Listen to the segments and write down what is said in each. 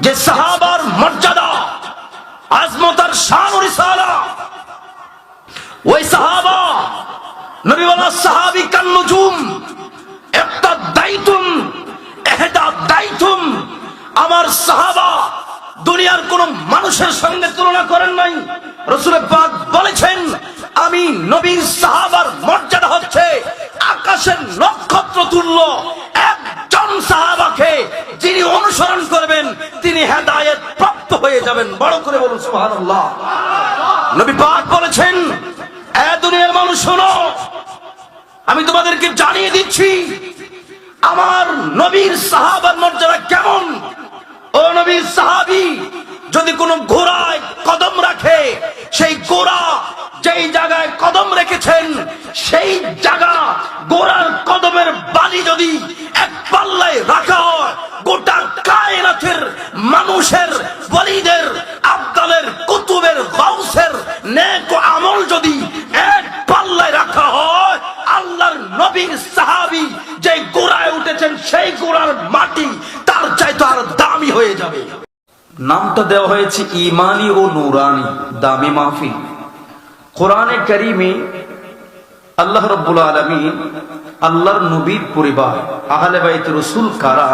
যে সাহাবার মর্যাদা, আজমত আর শান ও রিসালা, ওই সাহাবা নবী বলা সাহাবী কান নুজুম একটা দায়িতুম এহদা দায়িতুম। আমার সাহাবা দুনিয়ার কোন মানুষের সঙ্গে তুলনা করেন নাই। রাসূল পাক বলেছেন আমি নবীর সাহাবার মর্যাদা হচ্ছে আকাশের নক্ষত্র তুল্য। একজন সাহাবাকে যিনি অনুসরণ করবেন তিনি হেদায়েত প্রাপ্ত হয়ে যাবেন। বড় করে বলুন সুবহানাল্লাহ। নবী পাক বলেছেন এ দুনিয়ার মানুষ শোনো, আমি তোমাদেরকে জানিয়ে দিচ্ছি আমার নবীর সাহাবার মর্যাদা কেমন। ও নবীর সাহাবী যদি কোনো ঘোড়ায় কদম রাখে, সেই ঘোড়া যেই জায়গায় কদম রেখেছেন সেই জায়গা ঘোড়ার কদমের বালি যদি এক পাল্লায় রাখা হয়, গোটা কায়নাতের মানুষের ওয়ালিদের আবদালের কুতুবের গাউসের নেক আমল যদি এক পাল্লায় রাখা হয়, আল্লাহর নবীর সাহাবী যে ঘোড়ায় উঠেছেন সেই ঘোড়ার মাটি তার চাইতে আর দামি হয়ে যাবে। নামটা দেওয়া হয়েছে ইমানি ও নুরানি, দামি মাহফিল। কোরআনে কারীমে আল্লাহ রাব্বুল আলামিন আল্লাহর নবীর পরিবার আহলে বাইত রাসূল কারা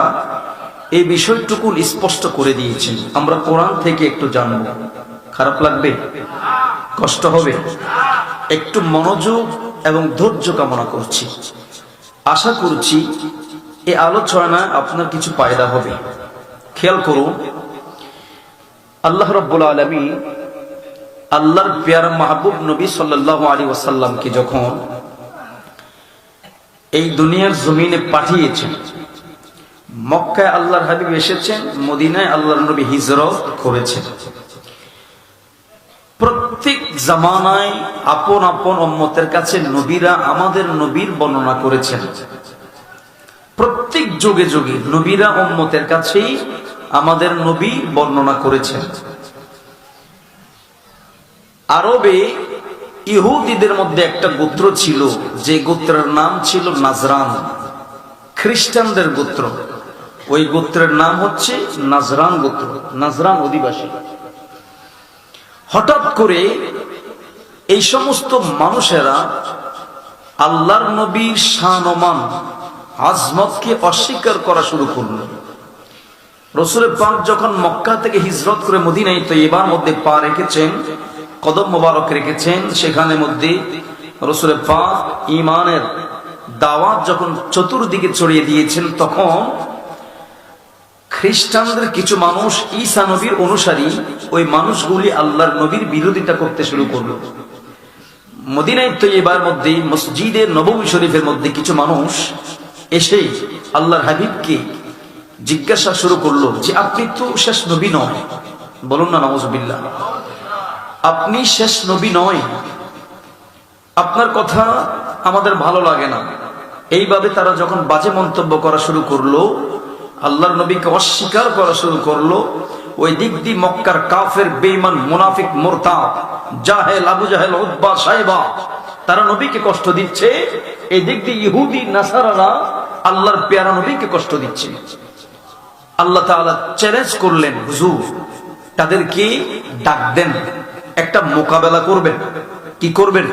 এই বিষয়টুকু স্পষ্ট করে দিয়েছেন। আমরা কোরআন থেকে একটু জানব। খারাপ লাগবে? কষ্ট হবে? একটু মনোযোগ এবং ধৈর্য কামনা করছি। আশা করছি এই আলোচনা আপনার কিছু ফায়দা হবে। খেয়াল করুন, আল্লাহ রাব্বুল আলামিন আল্লাহর প্যারা মাহবুব নবী সাল্লাল্লাহু আলাইহি ওয়াসাল্লামকে যখন এই দুনিয়ার জমিনে পাঠিয়েছেন, মক্কায় আল্লাহর হাবিব এসেছেন, মদিনায় আল্লাহর নবী হিজরত করেছেন। প্রত্যেক জামানায় আপন আপন উম্মতের কাছে নবীরা আমাদের নবীর বর্ণনা করেছেন। প্রত্যেক যুগে যুগে নবীরা উম্মতের কাছেই আমাদের নবী বর্ণনা করেছেন। আরবে ইহুদিদের মধ্যে একটা গোত্র ছিল যে গোত্রের নাম ছিল নাজরান, খ্রিস্টানদের গোত্র। ওই গোত্রের নাম হচ্ছে নাজরান গোত্র, নাজরান অধিবাসী। হঠাৎ করে এই সমস্ত মানুষেরা আল্লাহর নবীর শান-মান আজমতকে অস্বীকার করা শুরু করল। রাসূল পাক যখন মক্কা থেকে হিজরত করে মদিনায় তৈয়বার মধ্যে পা রেখেছেন, কদম মোবারক রেখেছেন, সেখানে মধ্যে রাসূল পাক ঈমানের দাওয়াত যখন চতুর্দিকে ছড়িয়ে দিয়েছেন, তখন খ্রিস্টানদের কিছু মানুষ ঈসা নবীর অনুসারী ওই মানুষগুলি আল্লাহর নবীর বিরোধিতা করতে শুরু করলো। মদিনায় তৈয়বার মধ্যে মসজিদে নববী শরীফের মধ্যে কিছু মানুষ এসে আল্লাহর হাবিবকে জিজ্ঞাসা শুরু করলো যে আপনি তো শেষ নবী নয়। বলুন না নাউযুবিল্লাহ, আপনি শেষ নবী নয়, আপনার কথা আমাদের ভালো লাগে না। এইভাবে তারা যখন বাজে মন্তব্য করা শুরু করলো, আল্লাহর নবীকে অস্বীকার করা শুরু করলো, ওই দিক দিয়ে মক্কার কাফের, বেঈমান, মুনাফিক, মুরতাদ, জাহেল, আবু জাহেল, উতবা, সাইবা তারা নবীকে কষ্ট দিচ্ছে। এই দিক দিয়ে ইহুদি নাসারারা আল্লাহর প্যারা নবীকে কষ্ট দিচ্ছে। আল্লাহ তাআলা চ্যালেঞ্জ করলেন, হুজুর তাদেরকে ডাক দেন, একটা মোকাবেলা করবেন। কি করবেন?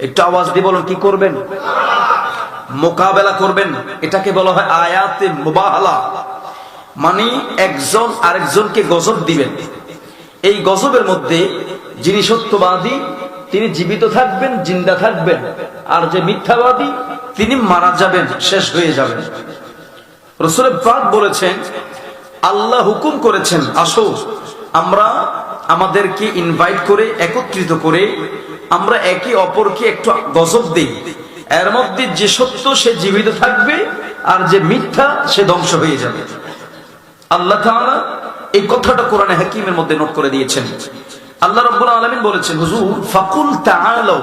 একটু আওয়াজ দিয়ে বলুন, কি করবেন? মোকাবেলা করবেন। এটাকে বলা হয় আয়াতে মুবাহালা, মানে একজন আরেকজনকে গজব দিবেন। এই গজবের মধ্যে যিনি সত্যবাদী তিনি জীবিত থাকবেন, জিন্দা থাকবেন, আর যে মিথ্যাবাদী তিনি মারা যাবেন, শেষ হয়ে যাবেন। রাসূল পাক বলেছেন, আল্লাহ হুকুম করেছেন, আসো আমরা আমাদেরকে ইনভাইট করে একত্রিত করে আমরা একে অপরকে একটু গজব দেই। এর মধ্যে যে সত্য সে জীবিত থাকবে, আর যে মিথ্যা সে ধ্বংস হয়ে যাবে। আল্লাহ তাআলা এই কথাটা কোরআনে হাকিমের মধ্যে নোট করে দিয়েছেন। আল্লাহ রাব্বুল আলামিন বলেছেন, হুজুর ফাকুল তাআলাউ,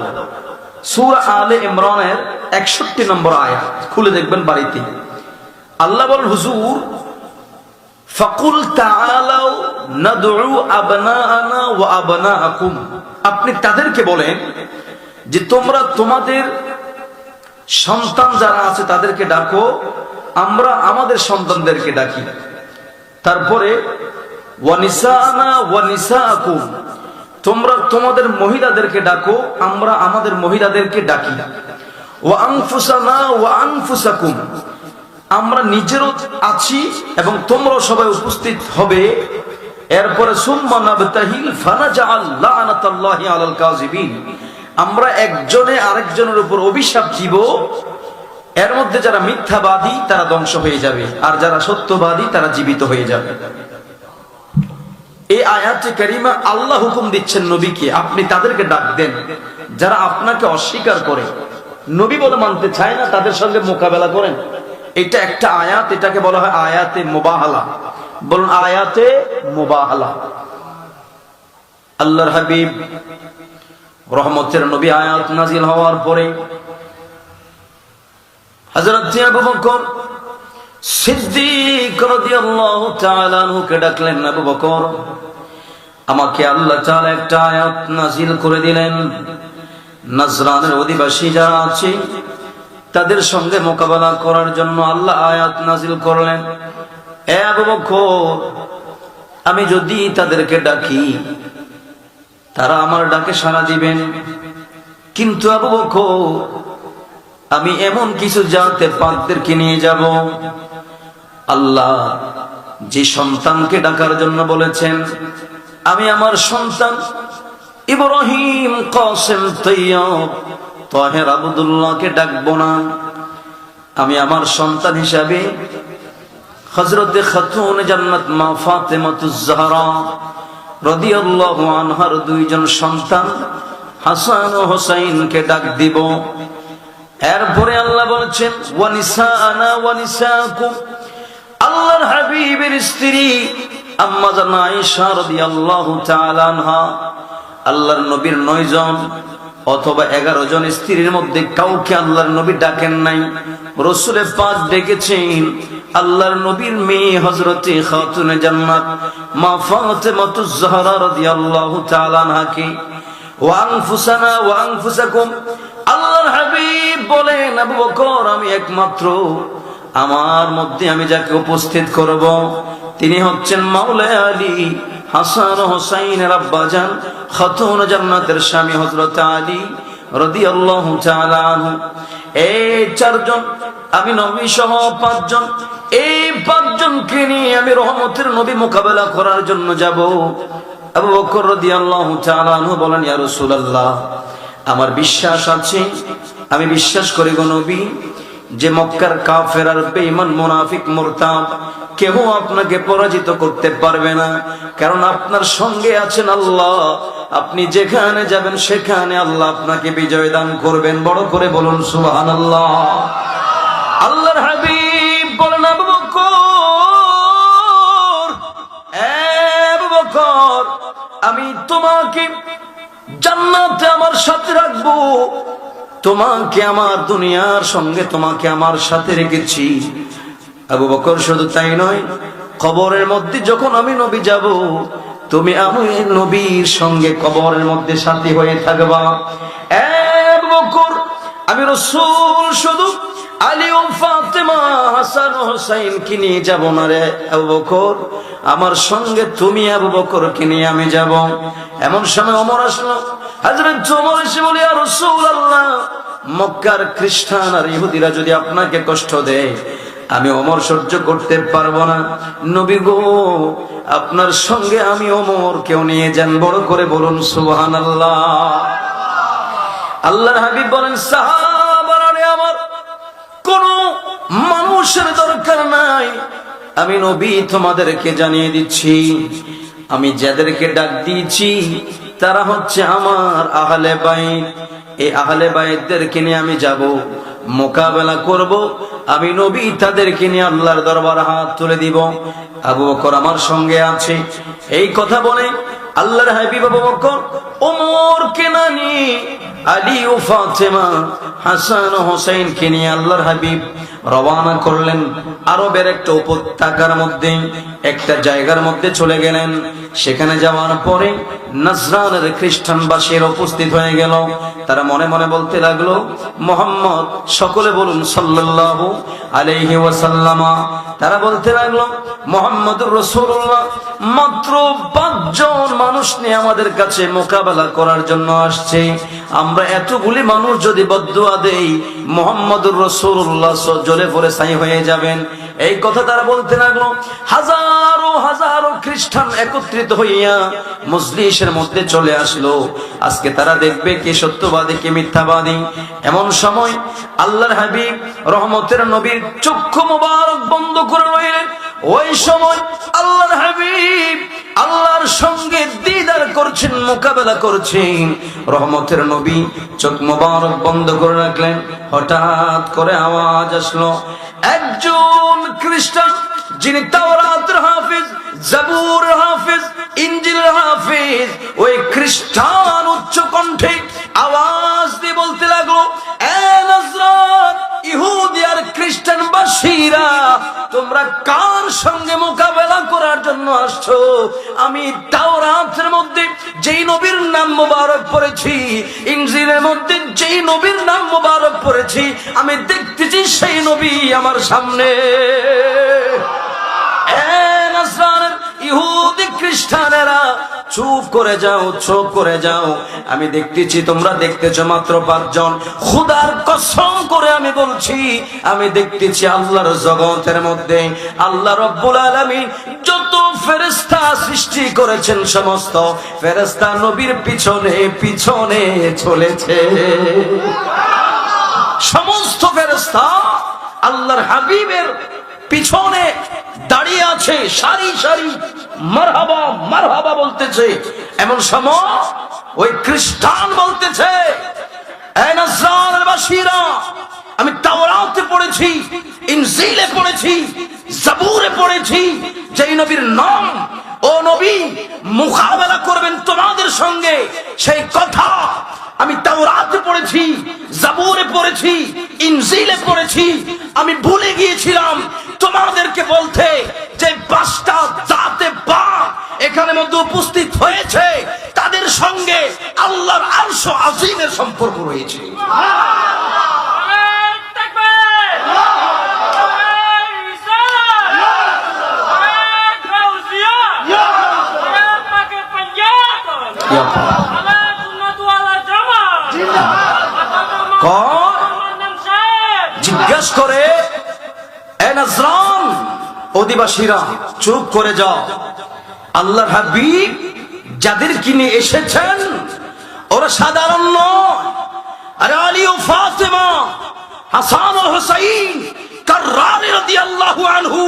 সূরা আলে ইমরানের 61 নম্বর আয়াত খুলে দেখবেন বাড়িতে। আল্লাহ বলেন, হুজুর ফাকুল তাআলাউ নাদউ আবনাআনা ওয়া আবনাআকুম, আপনি তাদেরকে বলেন যে তোমরা তোমাদের সন্তান যারা আছে তাদেরকে ডাকো, আমরা আমাদের সন্তানদেরকে ডাকি। তারপরে ওয়ানিসানা ওয়ানিসাকুম, তোমরা তোমাদের মহিলাদেরকে ডাকো, আমরা আমাদের মহিলাদেরকে ডাকি। ওয়া আনফুসানা ওয়া আনফুসাকুম, আমরা নিজেরও আছি এবং তোমরাও সবাই উপস্থিত হবে। এরপরে সুম্মা নাবতাহিল ফানাজআল লা'নাতাল্লাহি আলাল কাযিবিন, আমরা একজনে আরেকজনের উপর অভিশাপ দিব। এর মধ্যে যারা মিথ্যাবাদী তারা ধ্বংস হয়ে যাবে, আর যারা সত্যবাদী তারা জীবিত হয়ে যাবে। এই আয়াতে কারিমা আল্লাহ হুকুম দিচ্ছেন নবীকে, আপনি তাদেরকে ডাক দেন যারা আপনাকে অস্বীকার করে, নবী বলে মানতে চায় না, তাদের সঙ্গে মোকাবেলা করেন। এটা একটা আয়াত, এটাকে বলা হয় আয়াতে মুবাহালা। বলুন আয়াতে মুবাহালা। আল্লাহর হাবিব রহমতের নবী আয়াত নাজিল হওয়ার পরে হযরত আবু বকর সিদ্দিক রাদিয়াল্লাহু তাআলা আনহুকে ডাকলেন, আবু বকর, আমাকে আল্লাহ তাআলা একটা আয়াত নাজিল করে দিলেন, নজরানের অধিবাসী যারা আছে তাদের সঙ্গে মোকাবেলা করার জন্য আল্লাহ আয়াত নাজিল করলেন। এ আবু বকর, আমি যদি তাদেরকে ডাকি তারা আমার ডাকে সাড়া দিবেন, কিন্তু আবু বকর আমি এমন কিছু জাতে পাকদেরকে নিয়ে যাব, আল্লাহ যে সন্তানকে ডাকার জন্য বলেছেন, আমি আমার সন্তান ইব্রাহিম, কাসেম, তৈয়ব, তাহের, আব্দুল্লাহকে ডাকবো না। আমি আমার সন্তান হিসাবে হযরতে খাতুন জান্নাত মা ফাতেমাতুজ জাহরা রাদিয়াল্লাহু আনহার দুইজন সন্তান হাসান ও হুসাইনকে ডাক দিব। এরপরে আল্লাহ বলেছেন ওয়ানিসানা ওয়ানিসাকুম, আল্লাহর হাবিবের স্ত্রী আম্মা জান আয়েশা রাদিয়াল্লাহু তাআলা আনহা, আল্লাহর নবীর 9 জন অথবা 11 জন স্ত্রীর মধ্যে কাউকে আল্লাহর নবী ডাকেন নাই, রাসূলে পাক ডেকেছেন আল্লাহর নবীর মেয়ে হযরতে খাতুনে জান্নাত মা ফাতেমাতুজ জাহরা রাদিয়াল্লাহু তাআলা আনহাকে। ওয়া আনফুসানা ওয়া আনফুসাকুম, আল্লাহর হাবিব বলেন, আবু বকর, আমি একমাত্র আমার মধ্যে আমি যাকে উপস্থিত করব তিনি হচ্ছেন মাওলা আলী, হাসান ও হুসাইনের আব্বাজান, খাতুন জান্নাতের স্বামী হযরত আলী রাদিয়াল্লাহু তাআলা আনহু। এই 4 জন, আমি নবী সহ 5 জন, এই 5 জনকে নিয়ে আমি রহমতের নবী মোকাবেলা করার জন্য যাব। আবু বকর রাদিয়াল্লাহু তাআলা আনহু বলেন, ইয়া রাসূলুল্লাহ, আমার বিশ্বাস আছে, আমি বিশ্বাস করি গো নবী, যে মক্কার কাফের আর বেঈমান মুনাফিক মুরতাদ কেউ আপনাকে পরাজিত করতে পারবে না, কারণ আপনার সঙ্গে আছেন আল্লাহ। আপনি যেখানে যাবেন সেখানে আল্লাহ আপনাকে বিজয় দান করবেন। বড় করে বলুন সুবহানাল্লাহ। আল্লাহর হাবিব বলেন, আবু বকর, আবু বকর, আমি তোমাকে জান্নাতে আমার সাথে রাখবো, তোমাকে আমার দুনিয়ার সঙ্গে তোমাকে আমার সাথে রেখেছি। আবু বকর, শুধু তাই নয়, কবরের মধ্যে যখন আমি নবী যাব, তুমি আমি নবীর সঙ্গে কবরের মধ্যে সাথী হয়ে থাকবা। আবু বকর, আমি রাসূল শুধু আলী ও ফাতেমা, হাসান ও হুসাইনকে নিয়ে যাব না রে আবু বকর, আমার সঙ্গে তুমি আবু বকরকে নিয়ে আমি যাব। এমন সময় ওমর আসলো। হযরত ওমর এসে বলে, ইয়া রাসূলুল্লাহ, মক্কার খ্রিস্টান আর ইহুদিরা যদি আপনাকে কষ্ট দেয়, আমি ওমর সহ্য করতে পারবো না। নবী গো, আপনার সঙ্গে আমি ওমর কেউ নিয়ে যান। বড় করে বলুন সুবহানাল্লাহ। আল্লাহর হাবিব বলেন, সাহাবারা রে আমার, কোন মানুষের দরকার নাই, আমি নবী তোমাদেরকে জানিয়ে দিচ্ছি, আমি যাদেরকে ডাক দিয়েছি তারা হচ্ছে আমার আহলে বাইত। এই আহলে বাইতদেরকে নিয়ে আমি যাব, মোকাবেলা করব। আমি নবী তাদেরকে নিয়ে আল্লাহর দরবারে হাত তুলে দিব। আবু বকর আমার সঙ্গে আছে। এই কথা বলে আল্লাহর হাবিব আবু বকর ওমরকে না নিয়ে আলী ও ফাতেমা, হাসান ও হুসাইনকে নিয়ে আল্লাহর হাবিব রওনা করলেন আরবের একটা উপত্যকার মধ্যে, একটা জায়গার মধ্যে চলে গেলেন। সেখানে যাওয়ার পরে নাজরানের খ্রিস্টানবাসীরা উপস্থিত হয়ে গেল। তারা মনে মনে বলতে লাগলো, মুহাম্মদ, সকলে বলুন সাল্লাল্লাহু আলাইহি ওয়াসাল্লাম। তারা বলতে লাগলো, মুহাম্মদুর রাসূলুল্লাহ মাত্র 5 জন মানুষ নিয়ে আমাদের কাছে মোকাবেলা করার জন্য আসছে। আমরা এতগুলি মানুষ যদি বদদুয়া দেই, মুহাম্মদুর রাসূলুল্লাহ জ্বলে পড়ে ছাই হয়ে যাবেন। এই কথা তারা বলতে লাগলো। হাজারো হাজারো খ্রিস্টান একত্রিত হইয়া মজলিসের মধ্যে চলে আসলো। আজকে তারা দেখবে কে সত্যবাদী কে মিথ্যাবাদী। এমন সময় আল্লাহর হাবিব রহমতের নবীর চক্ষু মোবারক বন্ধ করে রইলেন। ওই সময় আল্লাহর হাবিব আল্লাহর সঙ্গে দিদার করছেন, মোকাবেলা করছেন। রহমতের নবী চোখ মোবারক বন্ধ করে রাখলেন। হঠাৎ করে আওয়াজ আসলো, একজন খ্রিস্টান যিনি তাওরাতের হাফেজ, জাবুরের হাফেজ, ইনজিলের হাফেজ, ওই খ্রিস্টান উচ্চ কণ্ঠে আওয়াজ দিয়ে বলতে লাগলো, এ নাজরান, ইহুদি আর খ্রিস্টানবাসীরা, তোমরা কার সঙ্গে মোকাবেলা করার জন্য আসছো? আমি তাওরাতের মধ্যে যেই নবীর নাম মোবারক পড়েছি, ইনজিলের মধ্যে যেই নবীর নাম মোবারক পড়েছি, আমি দেখতেছি সেই নবী আমার সামনে। ইহুদি খ্রিস্টানেরা, চুপ করে যাও, চুপ করে যাও। আমি দেখতেছি তোমরা দেখতেছো মাত্র 5 জন। খোদার কসম করে আমি বলছি, আমি দেখতেছি আল্লাহর জগতের মধ্যে আল্লাহ রব্বুল আলামিন যত ফেরেশতা সৃষ্টি করেছেন, সমস্ত ফেরেশতা নবীর পিছনে পিছনে চলেছে। সমস্ত ফেরেশতা আল্লাহর হাবিবের পিছনে দাঁড়িয়ে আছে, সারি সারি মারহাবা মারহাবা বলতেছে। এমন সময় ওই খ্রিস্টান বলতেছে, এই নাজরানের বাসীরা, আমি তাওরাতে পড়েছি, ইনজিলে পড়েছি, জাবুরে পড়েছি, যেই নবীর নাম, ও নবী মোকাবেলা করবেন তোমাদের সঙ্গে, সেই কথা আমি তাওরাতে পড়েছি, জাবুরে পড়েছি, ইনজিলে পড়েছি। আমি ভুলে গিয়েছিলাম তোমাদেরকে বলতে যে 5টা জাতে পাক এখানে মধ্যে উপস্থিত হয়েছে, তাদের সঙ্গে আল্লাহর আরশ আজিমের সম্পর্ক রয়েছে। জিজ্ঞেস করে, এ নাজরান অধিবাসীরা, চুপ করে যাও। আল্লাহর হাবিব যাদের কিনে এসেছেন ওরা সাধারণ নয়। আরে আলী ও ফাতেমা, হাসান ও হুসাইন কাররার রাদিয়াল্লাহু আনহু,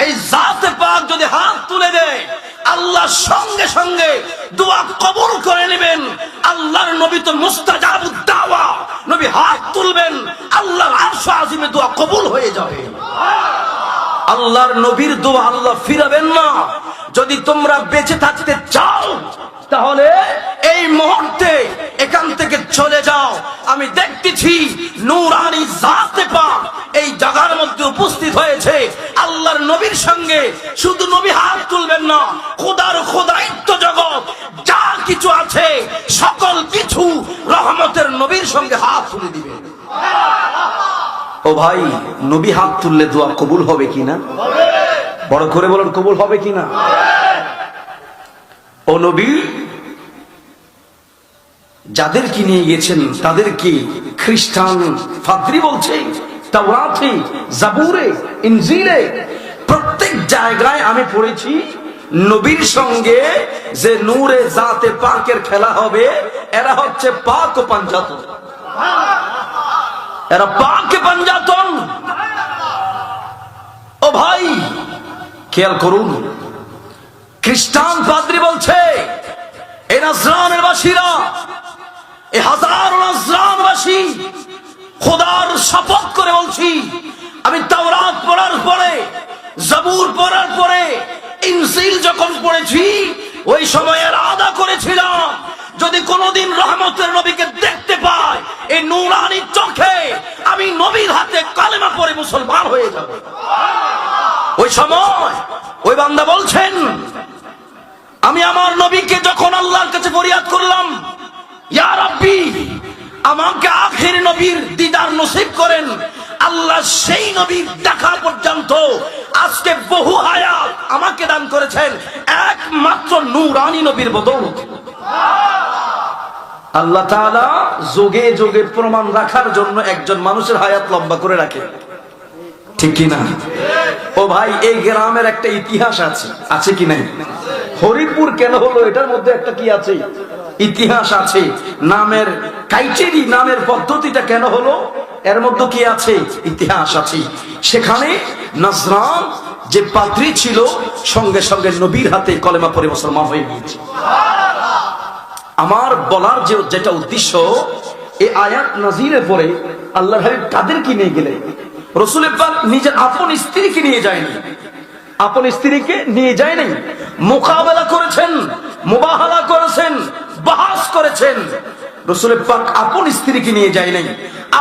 এই জাতে পাক যদি হাত তুলে দেয়, আল্লাহ সঙ্গে সঙ্গে দোয়া কবুল করে নেবেন। আল্লাহর নবী তো মুস্তাজাবুদ দাওয়া, নবী হাত তুলবেন, আল্লাহর আরশ আজিমে দোয়া কবুল হয়ে যাবে। আল্লাহর নবীর দোয়া আল্লাহ ফিরাবেন না। যদি তোমরা বেঁচে থাকতে চাও, তাহলে এই মুহূর্তে এখান থেকে চলে যাও। আমি দেখতেছি নূরানি জাতে পাক এই জায়গার মধ্যে উপস্থিত হয়েছে। আল্লাহর নবীর সঙ্গে শুধু নবী হাত তুলবেন না, খোদার খোদাইত্ব জগৎ যা কিছু আছে সকল কিছু রহমতের নবীর সঙ্গে হাত তুলে দিবেন। ও ভাই, নবী হাত তুললে দোয়া কবুল হবে কিনা? বড় করে বলুন, কবুল হবে কিনা? ও নবী যাদেরকে নিয়ে গেছেন তাদেরকে খ্রিস্টান ফাদ্রি বলছে, তাওরাতে, জাবুরে, ইনজিলে প্রত্যেক জায়গায় আমি পড়েছি নবীর সঙ্গে যে নূরে জাতে পাকের খেলা হবে, এরা হচ্ছে পাক ও পাঞ্জাতন, এরা পাক পাঞ্জাতন। ও ভাই খেয়াল করুন, খ্রিস্টান পাদ্রী বলছে, এই নাজরানের বাসীরা, এই হাজার নাজরানবাসী, খোদার শপথ করে বলছি, আমি তাওরাত পড়ার পরে, জাবুর পড়ার পরে, ইনজিল যখন পড়েছি, ওই সময় ইরাদা করেছিলাম যদি কোনদিন রহমতের নবীকে দেখতে পাই, এই নূরানি চোখে আমি নবীর হাতে কালেমা পড়ে মুসলমান হয়ে যাব। ওই সময় ওই বান্দা বলছেন, আমি আমার নবীকে যখন আল্লাহর কাছে ফরিয়াদ করলাম, ইয়া রাব্বি আমাকে আখির নবীর দিদার নসিব করেন, আল্লাহ সেই নবীর দেখা পর্যন্ত আজকে বহু হায়াত আমাকে দান করেছেন একমাত্র নূরানী নবীর বদৌলতে। আল্লাহ তাআলা যোগে যোগে প্রমাণ রাখার জন্য একজন মানুষের হায়াত লম্বা করে রাখে, ঠিক কি না? ও ভাই, এই গ্রামের একটা ইতিহাস আছে, আছে কি নাই? হরিপুর কেন হলো এটার মধ্যে একটা কি আছে? ইতিহাস আছে। নামের কাইচেরি, নামের পদ্ধতিটা কেন হলো এর মধ্যে কি আছে? ইতিহাস আছে। সেখানে নাজরান যে পাত্রী ছিল সঙ্গে সঙ্গে নবীর হাতে কলেমা পড়ে মুসলমান হয়ে গিয়েছে। আমার বলার যেটা উদ্দেশ্য, এই আয়াত নাজিলের পরে আল্লাহর হাবিব কাদেরকে নিয়ে গেলেন? রাসূল পাক নিজের আপন স্ত্রীকে নিয়ে যায়নি, আপন স্ত্রীকে নিয়ে যায় নাই, মোকাবেলা করেছেন, মুবাহালা করেছেন, বাহাস করেছেন। রাসূল পাক আপন স্ত্রীকে নিয়ে যায় নাই,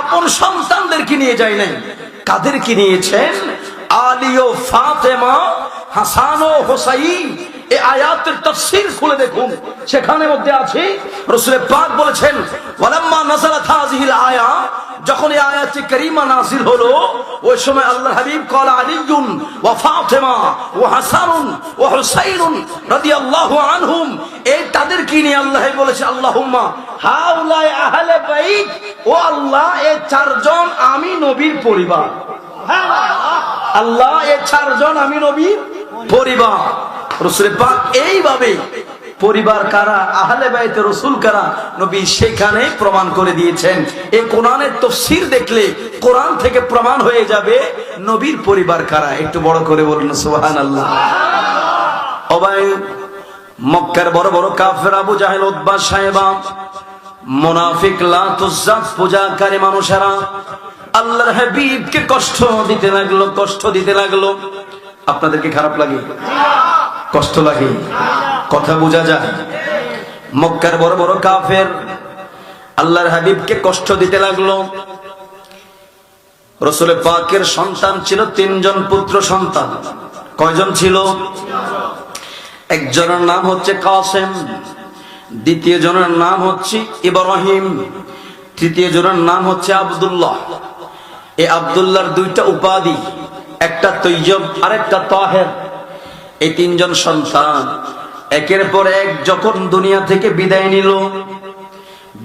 আপন সন্তানদেরকে নিয়ে যায় নাই। কাদেরকে নিয়েছেন? আলী ও ফাতেমা, হাসান ও হোসাইন। এই আয়াতের তাফসীর খুলে দেখুন, সেখানে মধ্যে আছে রাসূল পাক বলেছেন, ওয়ালাম্মা নাযালাত হাযিহিল আয়া, যখন এই আয়াতে কারীমা নাযিল হলো, ওই সময় আল্লাহর হাবিব ক্বালা আলীউন ওয়া ফাতেমা ওয়া হাসানুন ওয়া হুসাইনুন রাদিয়াল্লাহু আনহুম, এই তাদেরকে নিয়ে আল্লাহ বলেছে, আল্লাহুম্মা হাউলাই আহলে বাইত, ও আল্লাহ এই চারজন আমি নবীর পরিবার। আল্লাহ এই চারজন আমি নবীর পরিবার। রাসূল পাক এইভাবে পরিবার কারা, আহলে বাইতে রাসূল কারা, নবী সেখানে প্রমাণ করে দিয়েছেন। এই কোরআনের তাফসীর দেখলে কোরআন থেকে প্রমাণ হয়ে যাবে নবীর পরিবার কারা। একটু বড় করে বলুন সুবহানাল্লাহ। ও ভাই, মক্কার বড় বড় কাফের আবু জাহেল, উতবা, সাইবা, মুনাফিক, লাত, উজ্জা পূজাকারী মানুষেরা আল্লাহর হাবিবকে কষ্ট দিতে লাগলো, কষ্ট দিতে লাগলো। আপনাদেরকে খারাপ লাগে? কষ্ট লাগে? কথা বোঝা যায়? মক্কার বড় বড় কাফের আল্লাহর হাবিবকে কষ্ট দিতে লাগলো। রাসূল পাকের সন্তান ছিল 3 জন পুত্র সন্তান। কয়জন ছিল? একজনের নাম হচ্ছে কাসেম, দ্বিতীয় জনের নাম হচ্ছে ইব্রাহিম, তৃতীয় জনের নাম হচ্ছে আব্দুল্লাহ। এই আব্দুল্লাহর 2টা উপাধি, একটা তৈয়ব আর একটা তাহের। এই 3 জন সন্তান একের পর এক যখন দুনিয়া থেকে বিদায় নিল,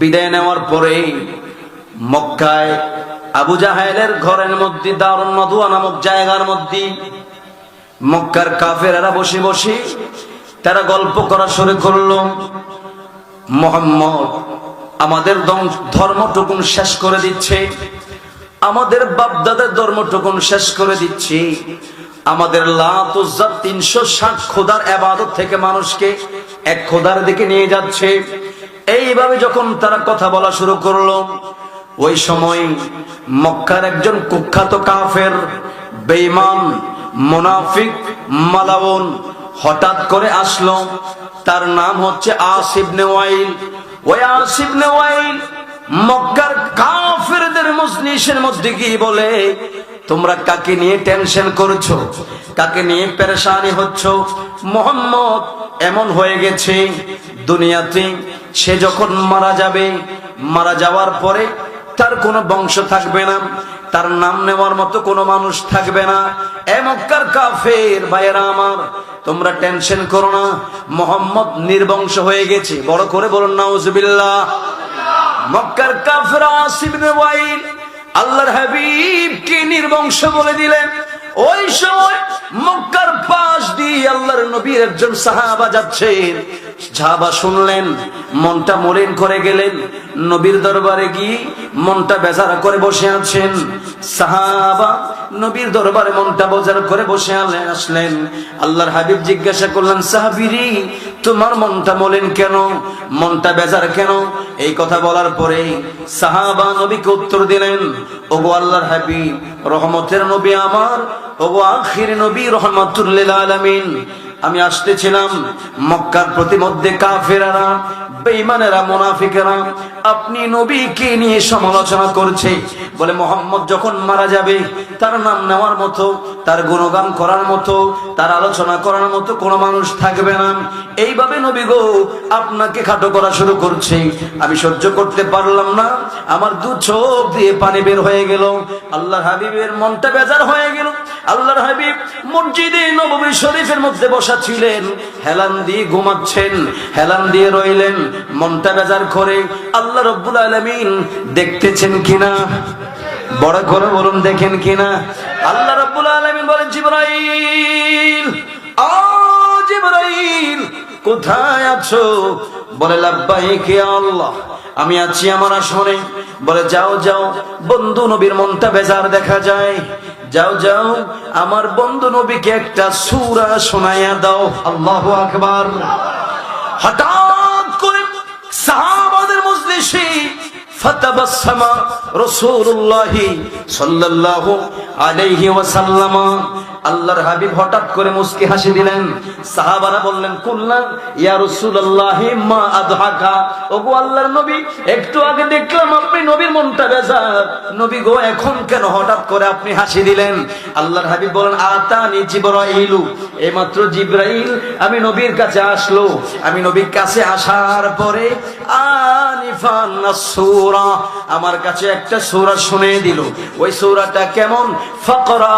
বিদায় নেওয়ার পরে মক্কায় আবু জাহেলের ঘরের মধ্যে, দারুন নদওয়া নামক জায়গার মধ্যে মক্কার কাফেরেরা বসে বসে তারা গল্প করা শুরু করলো, মুহাম্মদ আমাদের ধর্মটুকুন শেষ করে দিচ্ছে, আমাদের বাপদাদার ধর্মটুকুন শেষ করে দিচ্ছে, আমাদের লাত উজ্জা 360 খোদার ইবাদত থেকে মানুষকে এক খোদার দিকে নিয়ে যাচ্ছে। এইভাবে যখন তারা কথা বলা শুরু করলো, ওই সময় মক্কার একজন কুখ্যাত কাফের, বেঈমান, মুনাফিক, মালাউন হঠাৎ করে আসলো। তার নাম হচ্ছে আস ইবনে ওয়াইল। ওই আস ইবনে ওয়াইল মক্কার কাফেরদের মজলিসের মধ্যে গিয়ে বলে, তোমরা কাকে নিয়ে টেনশন করছো, কাকে নিয়ে পেরেশানি হচ্ছ? মুহাম্মদ এমন হয়ে গেছে দুনিয়াতে, সে যখন মারা যাবে, মারা যাওয়ার পরে তার কোনো বংশ থাকবে না, তার নাম নেওয়ার মতো কোনো মানুষ থাকবে না। এ মক্কার কাফের ভাইয়েরা আমার, তোমরা টেনশন করো না, মুহাম্মদ নির্বংশ হয়ে গেছে। বড় করে বলুন নাউজুবিল্লাহ। মক্কার কাফের আস ইবনে ওয়াইল আল্লাহর হাবিবকে নির্বংশ বলে দিলেন। ওই সময় মক্কার পাশ দিয়ে আল্লাহর নবীর একজন সাহাবা যাচ্ছেন। সাহাবা শুনলেন, মনটা মলিন করে গেলেন, নবীর দরবারে গিয়ে মনটা বেজার করে বসে আছেন। সাহাবা নবীর দরবারে মনটা বেজার করে বসে আসলেন। আল্লাহর হাবিব জিজ্ঞাসা করলেন, সাহাবীরি তোমার মনটা মলিন কেন, মনটা বেজার কেন? এই কথা বলার পরে সাহাবা নবীকে উত্তর দিলেন, ওগো আল্লাহর হাবিব, রহমতের নবী আমার, ওগো আখির নবী, রহমাতুল লিল আলামিন, আমি আসতেছিলাম, মক্কার প্রতিমধ্যে কাফেরারা, বেঈমানেরা, মুনাফিকেরা আপনি নবীকে নিয়ে সমালোচনা করছে। বলে মোহাম্মদ যখন মারা যাবে তার নাম নেওয়ার মতো, তার গুণগান করার মতো, তার আলোচনা করার মতো কোনো মানুষ থাকবে না। এইভাবে নবী গো আপনাকে খাটো করা শুরু করছে। আমি সহ্য করতে পারলাম না, আমার দু চোখ দিয়ে পানি বের হয়ে গেল। আল্লাহর হাবিবের মনটা বেজার হয়ে গেল। আল্লাহর হাবিব মসজিদে নববী শরীফের মধ্যে বসা ছিলেন, হেলান দিয়ে ঘুমাচ্ছেন, হেলান দিয়ে রইলেন, মনটা বেজার করে। আল্লাহ রাব্বুল আলামিন দেখতেছেন কিনা, বড় করে বলুন দেখেন কিনা। আল্লাহ রাব্বুল আলামিন বলেন, জিবরাইল, ও জিবরাইল কোথায় আছো? বলে লাব্বাইক ইয়া আল্লাহ, আমি আছি আমার আসনে। বলে যাও যাও, বন্ধু নবীর মনটা বেজার দেখা যায়, যাও যাও আমার বন্ধু নবীকে একটা সূরা শোনায়া দাও। আল্লাহু আকবার। হঠাৎ করে সাহাবাদের মজলিসে ফাতাবাসসামা রাসূলুল্লাহ সাল্লাল্লাহু আলাইহি ওয়াসাল্লাম, আল্লাহর হাবিব হঠাৎ করে মুস্কি হাসি দিলেন। সাহাবারা বললেন, কুল্লা ইয়া রাসূলুল্লাহ মা আদহাকা, ওগো আল্লাহর নবী একটু আগে দেখলাম আপনি নবীর মনটা বেজার, নবী গো এখন কেন হঠাৎ করে আপনি হাসি দিলেন? আল্লাহর হাবিব বলেন, আতানি জিবরাইলু, এইমাত্র জিবরাইল আমি নবীর কাছে আসলো। আমি নবীর কাছে আসার পরে আনিফান সূরা, আমার কাছে একটা সূরা শুনিয়ে দিল। ওই সূরাটা কেমন? ফাকরা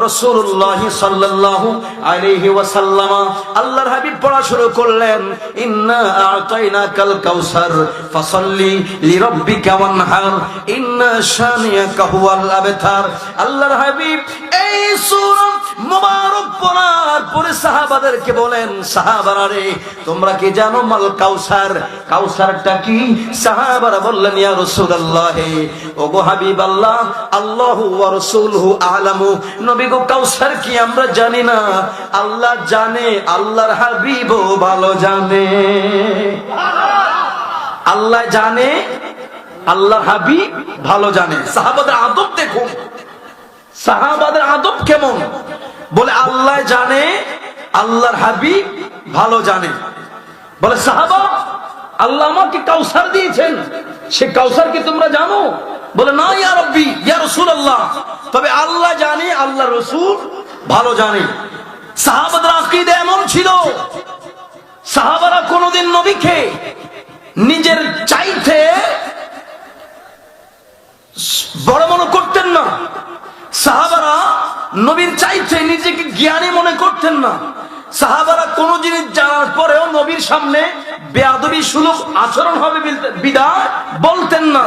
রাসূলুল্লাহ সাল্লাল্লাহু আলাইহি ওয়াসাল্লাম, আল্লাহর হাবিব পড়া শুরু করলেন, ইন্না আ'তাইনাকাল কাউসার ফাসাল্লি লিরাব্বিকা ওয়ানহার ইন্না শানিয়াকা হুয়াল আবতার। আল্লাহর হাবিব এই সূরা মুবারক পড়ার পরে সাহাবাদেরকে বলেন, সাহাবারা রে তোমরা কি জানো মাল কাউসার? কাউসারটা কি? সাহাবারা বললেন, ইয়া রাসূলুল্লাহ, ওগো হাবিবাল্লাহ, আল্লাহু ওয়া রাসূলুহু আ'লামু, নবী গো কাউসার কি আমরা জানি না, আল্লাহ জানে, আল্লাহর হাবিবও ভালো জানে। আল্লাহ জানে, আল্লাহর হাবিব ভালো জানে। সাহাবাদের আদব দেখুন, সাহাবাদের আদব কেমন। বলে আল্লাহ জানে, আল্লাহর হাবিব ভালো জানে। বলে সাহাবা, আল্লাহ আমাকে কাউসার দিয়েছেন, সে কাউসার কি তোমরা জানো? বলে না ইয়া রাব্বি ইয়া রাসূলুল্লাহ, তবে আল্লাহ জানে, আল্লাহ রাসূল ভালো জানে। সাহাবাদের আকীদা এমন ছিল, সাহাবারা কোনোদিন নবীকে নিজের চাইতে বড় মনে করতেন না। সাহাবারা নবীর চাইতে নিজেকে জ্ঞানী মনে করতেন না। সাহাবারা কোন জিনিস জানার পরেও নবীর সামনে বেয়াদবি সুলভ আচরণ হবে বিদায় বলতেন না।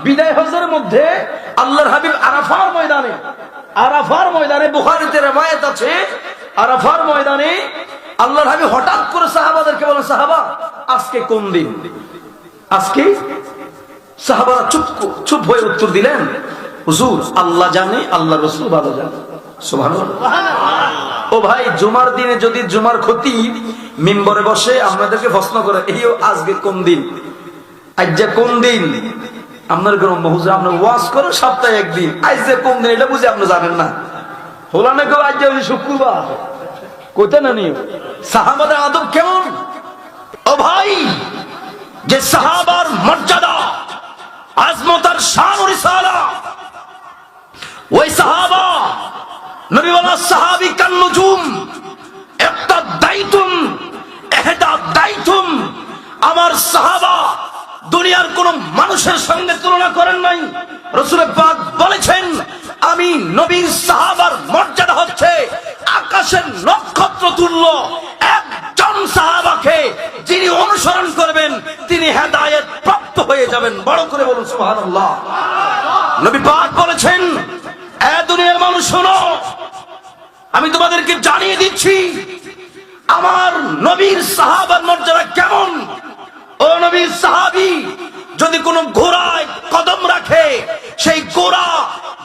বিদায় হজের মধ্যে আল্লাহর হাবিব আরাফার ময়দানে বুখারীতে রওয়ায়াত আছে, আরাফার ময়দানে আল্লাহর হাবিব হঠাৎ করে সাহাবাদেরকে বলেন, সাহাবা আজকে কোন দিন? আজকে? সাহাবারা চুপ হয়ে উত্তর দিলেন, হুজুর আল্লাহ জানে, আল্লাহ রাসূল ভালো জানে। সুবহানাল্লাহ। ও ভাই, জুমার দিনে যদি জুমার খতিব মিম্বরে বসে আপনাদেরকে প্রশ্ন করে, এই আজকে কোন দিন, আজ যে কোন দিন, আপনার গ্রন্থ হুজুর আপনার ওয়াজ করে সপ্তাহে একদিন, আজ যে কোন দিন এটা বুঝে আপনি জানেন না। হলো না কেউ আজ যে শুক্রবার, কোথায় না নিও। সাহাবাদের আদব কেমন? ও ভাই, যে সাহাবার মর্যাদা, আজমত আর শান ও রিসালাত, ওই সাহাবা নবী বলা সাহাবী কান নুজুম, একটা দায়িতুম এহদা দায়িতুম। আমার সাহাবা দুনিয়ার কোন মানুষের সঙ্গে তুলনা করেন নাই। রাসূল পাক বলেছেন, আমি নবীর সাহাবার মর্যাদা হচ্ছে আকাশের নক্ষত্র তুল্য। একজন সাহাবাকে যিনি অনুসরণ করবেন তিনি হেদায়েত প্রাপ্ত হয়ে যাবেন। বড় করে বলুন সুবহানাল্লাহ। নবী পাক বলেছেন, এ দুনিয়ার মানুষ শোনো, আমি তোমাদেরকে জানিয়ে দিচ্ছি আমার নবীর সাহাবার মর্যাদা কেমন। ও নবীর সাহাবী যদি কোনো ঘোড়ায় কদম রাখে, সেই ঘোড়া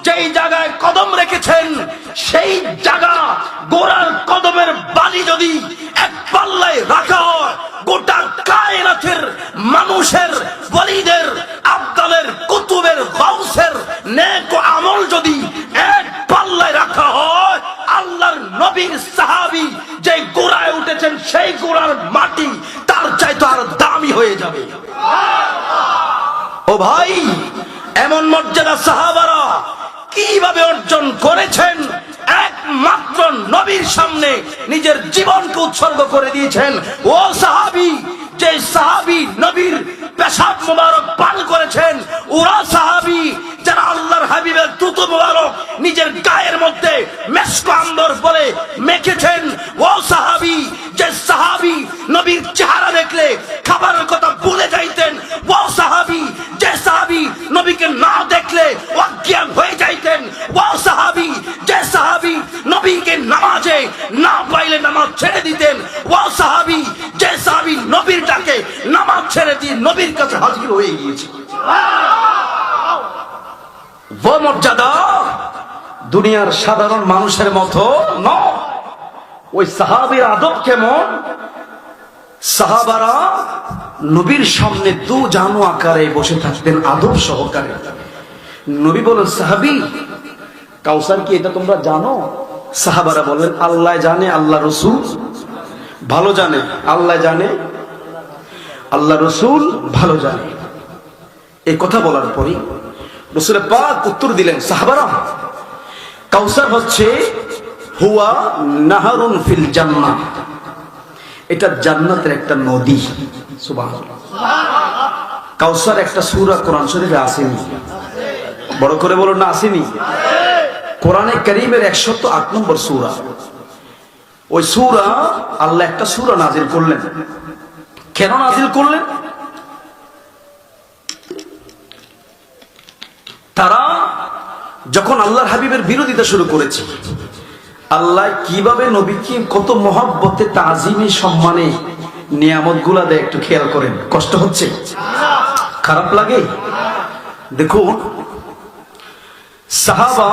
যেই জায়গায় কদম রেখেছেন সেই জায়গা ঘোড়ার কদমের বালি যদি এক পাল্লায় রাখা হয়, গোটা কায়নাতের মানুষের, ওয়ালিদের, আবদালের, কুতুবের, গাউসের নেক আমল যদি এক পাল্লায় রাখা হয়, আল্লাহর নবীর সাহাবী যে ঘোড়ায় উঠে সেই গোড়ার মাটি তার চাইতে আর দামি হয়ে যাবে। ও ভাই, এমন মর্যাদা সাহাবারা কিভাবে অর্জন করেছেন? একমাত্র নবীর সামনে নিজের জীবনকে উৎসর্গ করে দিয়েছেন। ও সাহাবী, যে সাহাবী নবীর পেশাব মোবারক পান করেছেন, ওরা সাহাবী যারা আল্লাহর হাবিবের তুতু মোবারক নিজের গায়ের মধ্যে মেশক আম্বর বলে মেখেছেন। ও সাহাবী, যে সাহাবী নবীর চেহারা দেখলে খাবারের কথা ভুলে যাইতেন। ও সাহাবী, যে সাহাবী নবীকে না দেখলে অজ্ঞান হয়ে যাইতেন। ও সাহাবী, যে সাহাবী নবীকে নামাজে না পাইলে নামাজ ছেড়ে দিতেন। ও সাহাবী, যে সাহাবী নবীর ডাকে নামাজ ছেড়ে দিয়ে নবীর কাছে হাজির হয়ে গিয়েছে। ও মর্যাদা দুনিয়ার সাধারণ মানুষের মতো নয়। ওই সাহাবীর আদব কেমন? সাহাবারা নবীর সামনে দু জানু আকারে বসে থাকতেন আদব সহকারে। নবী বলেন, সাহাবী, কাউসার কি এটা তোমরা জানো? সাহাবারা বললেন, আল্লাহ জানে, আল্লাহ রসুল ভালো জানে। আল্লাহ জানে, আল্লাহ রসুল ভালো জানে। এই কথা বলার পরে রসুল পাক উত্তর দিলেন, সাহাবারা, কাউসার হচ্ছে হুয়া নাহারুন ফিল জান্নাহ, এটা জান্নাতের একটা নদী। সুবহানাল্লাহ। কাউসার একটা সূরা কোরআন শরীফে আসেনি? বড় করে বলুন না, আসেনি? কোরআনে কারীমের 108 নম্বর সূরা। ওই সূরা আল্লাহ একটা সূরা নাজিল করলেন। কেন নাজিল করলেন? তারা যখন আল্লাহর হাবিবের বিরোধিতা শুরু করেছে, আল্লাহ কিভাবে নবীকে কত মহব্বতে তাজিমে সম্মানে নিয়ামত গুলা দেয় একটু খেয়াল করেন। কষ্ট হচ্ছে? খারাপ লাগে? দেখুন, সাহাবা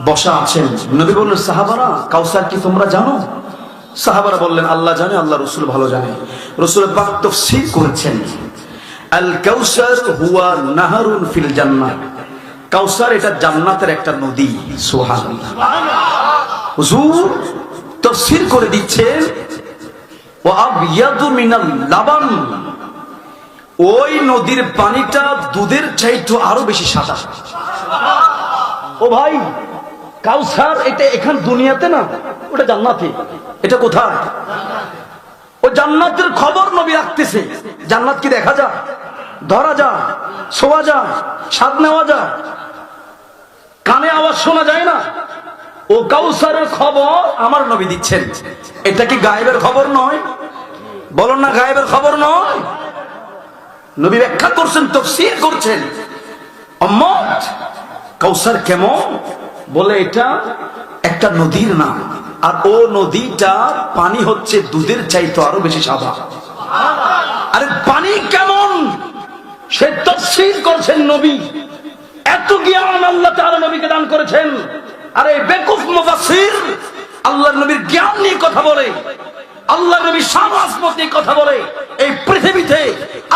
বসা আছেন। নবী বললেন, সাহাবারা, কাউসার কি তোমরা জানো? সাহাবারা বললেন, আল্লাহ জানে, আল্লাহ রসুল ভালো জানে। রসুল পাক তাফসীর করেছেন, আল কাউসার হুয়া নাহারুন ফিল জান্নাহ, কাউসার এটা জান্নাতের একটা নদী। সুবহানাল্লাহ। হুজুর তাফসীর করে দিচ্ছেন, ওয়া আবয়াদু মিনাল লাবান, ওই নদীর পানিটা দুধের চাইতে আরো বেশি সাদা। ও ভাই, কাউসার এটা এখান দুনিয়াতে না, ওটা জান্নাতে। এটা কোথায়? ও জান্নাতের খবর নবী রাখতেছে। জান্নাত কি দেখা যায়? ধরা যায়? ছোঁয়া যায়? স্বাদ নেওয়া যায়? কানে আওয়াজ শোনা যায় না? ও কাউসারের খবর আমার নবী দিচ্ছেন। এটা কি গায়েবের খবর নয়? বলুন না, গায়েবের খবর নয়? নবী ব্যাখ্যা করছেন, তাফসীর করছেন। উম্মত, কাউসার কেমন? বলে এটা একটা নদীর নাম, আর ও নদীটা পানি হচ্ছে দুধের চাইতে আরো বেশি সাদা। আরে পানি কেমন সে তাফসীর করছেন নবী। এত জ্ঞান আল্লাহ তাআলা নবীকে দান করেছেন। আরে বেকুফ মুফাসসির আল্লাহর নবীর জ্ঞান নিয়ে কথা বলে, আল্লাহর নবীর শান ও আজমত নিয়ে কথা বলে। এই পৃথিবীতে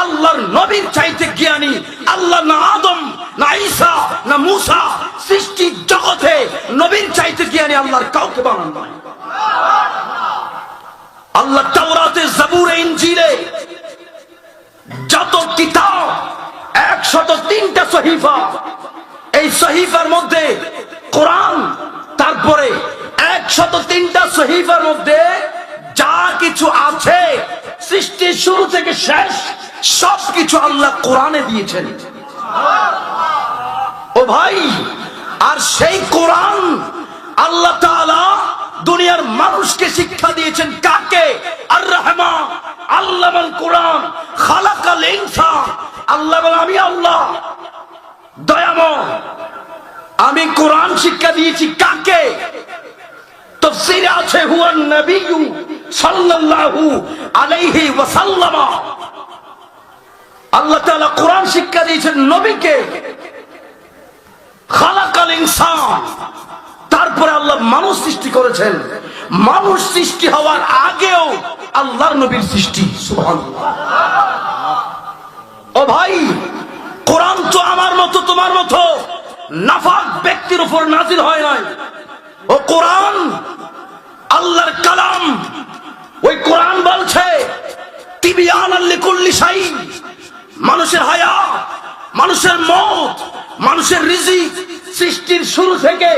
আল্লাহর নবীর চাইতে জ্ঞানী আল্লাহ না আদম, না ঈসা, না মূসা, সৃষ্টি জগতে নবীর চাইতে জ্ঞানী আল্লাহর কাউকে বানান নাই। আল্লাহ তাওরাতে, জাবুরে, ইনজিলে যত কিতাব 103টা সহিফা, এই সহিফার মধ্যে কোরআন, তারপরে 103টা সহিফার মধ্যে যা কিছু আছে সৃষ্টির শুরু থেকে শেষ সবকিছু আল্লাহ কোরআনে দিয়েছেন। ও ভাই, আর সেই কোরআন আল্লাহ তাআলা দুনিয়ার মানুষকে শিক্ষা দিয়েছেন। কাকে? আর রহমান আল্লামাল কোরআন খালাকাল ইনসান। আল্লাহ বলেন, আমি আল্লাহ দয়াময়, আমি কোরআন শিক্ষা দিয়েছি। কাকে? তাফসীরে আছে, হুয়ান নবিয়্যু সাল্লাল্লাহু আলাইহি ওয়াসাল্লাম। আল্লাহ তাআলা কোরআন শিক্ষা দিয়েছেন নবীকে। খালাকাল ইনসান, তারপরে আল্লাহ মানুষ সৃষ্টি করেছেন। মানুষ সৃষ্টি হওয়ার আগেও আল্লাহর নবীর সৃষ্টি। সুবহানাল্লাহ। ও ভাই, কোরআন তো আমার মতো তোমার মতো নাফাক ব্যক্তির উপর নাজিল হয় নাই। ও কোরআন আল্লাহর কালাম, তিবিয়ানাল লিকুল্লি শাই। মানুষের হায়াত, মানুষের মত, মানুষের রিজিক, সৃষ্টির শুরু থেকে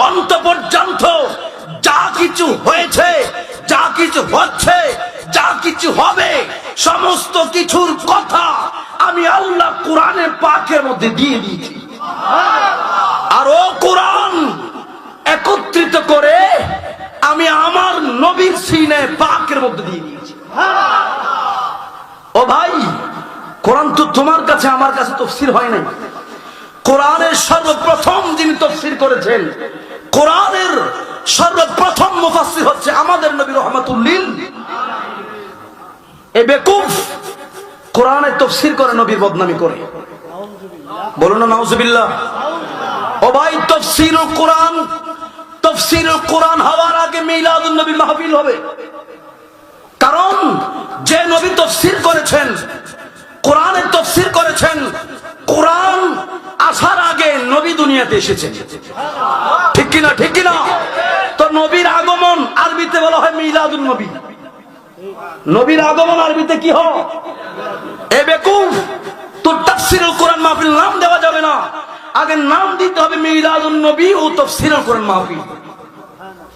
অন্ত পর্যন্ত যা কিছু হয়েছে, যা কিছু হচ্ছে, যা কিছু হবে, সমস্ত কিছুর কথা আমি আল্লাহ কোরআনের পাকের মধ্যে দিয়ে দিয়েছি। আর ও কোরআন একত্রিত করে আমি আমার নবীর সিনে পাকের মধ্যে দিয়ে দিয়েছি। ও ভাই, কোরআন তো তোমার কাছে আমার কাছে তাফসীর হয় নাই। কোরআনের সর্বপ্রথম যিনি তাফসীর করেছেন, কোরআনের সর্বপ্রথম মুফাসসির হচ্ছে আমাদের নবী রাহমাতুল লিল। এই বেকুফ কোরআনের তাফসীর করে নবীর বদনামি করে, বলুন না নাউজুবিল্লাহ। ও ভাই, তাফসীরুল কোরআন হওয়ার আগে মিলাদুন নবী মাহফিল হবে। কারণ যে নবী তাফসীর করেছেন, কোরআনের তাফসীর করেছেন, কোরআন আসার আগে নবী দুনিয়াতে এসেছেন, ঠিক কিনা? ঠিক কিনা? তো নবীর আগমন আরবিতে বলা হয় মিলাদুন নবী। নবীর আগমন আরবিতে কি হয়? এ বেকুফ, তো তাফসীরুল কোরআন মাহফিল নাম দেওয়া যাবে না, আগে নাম দিতে হবে মিলাদুন নবী ও তাফসীরুল কোরআন মাহফিল।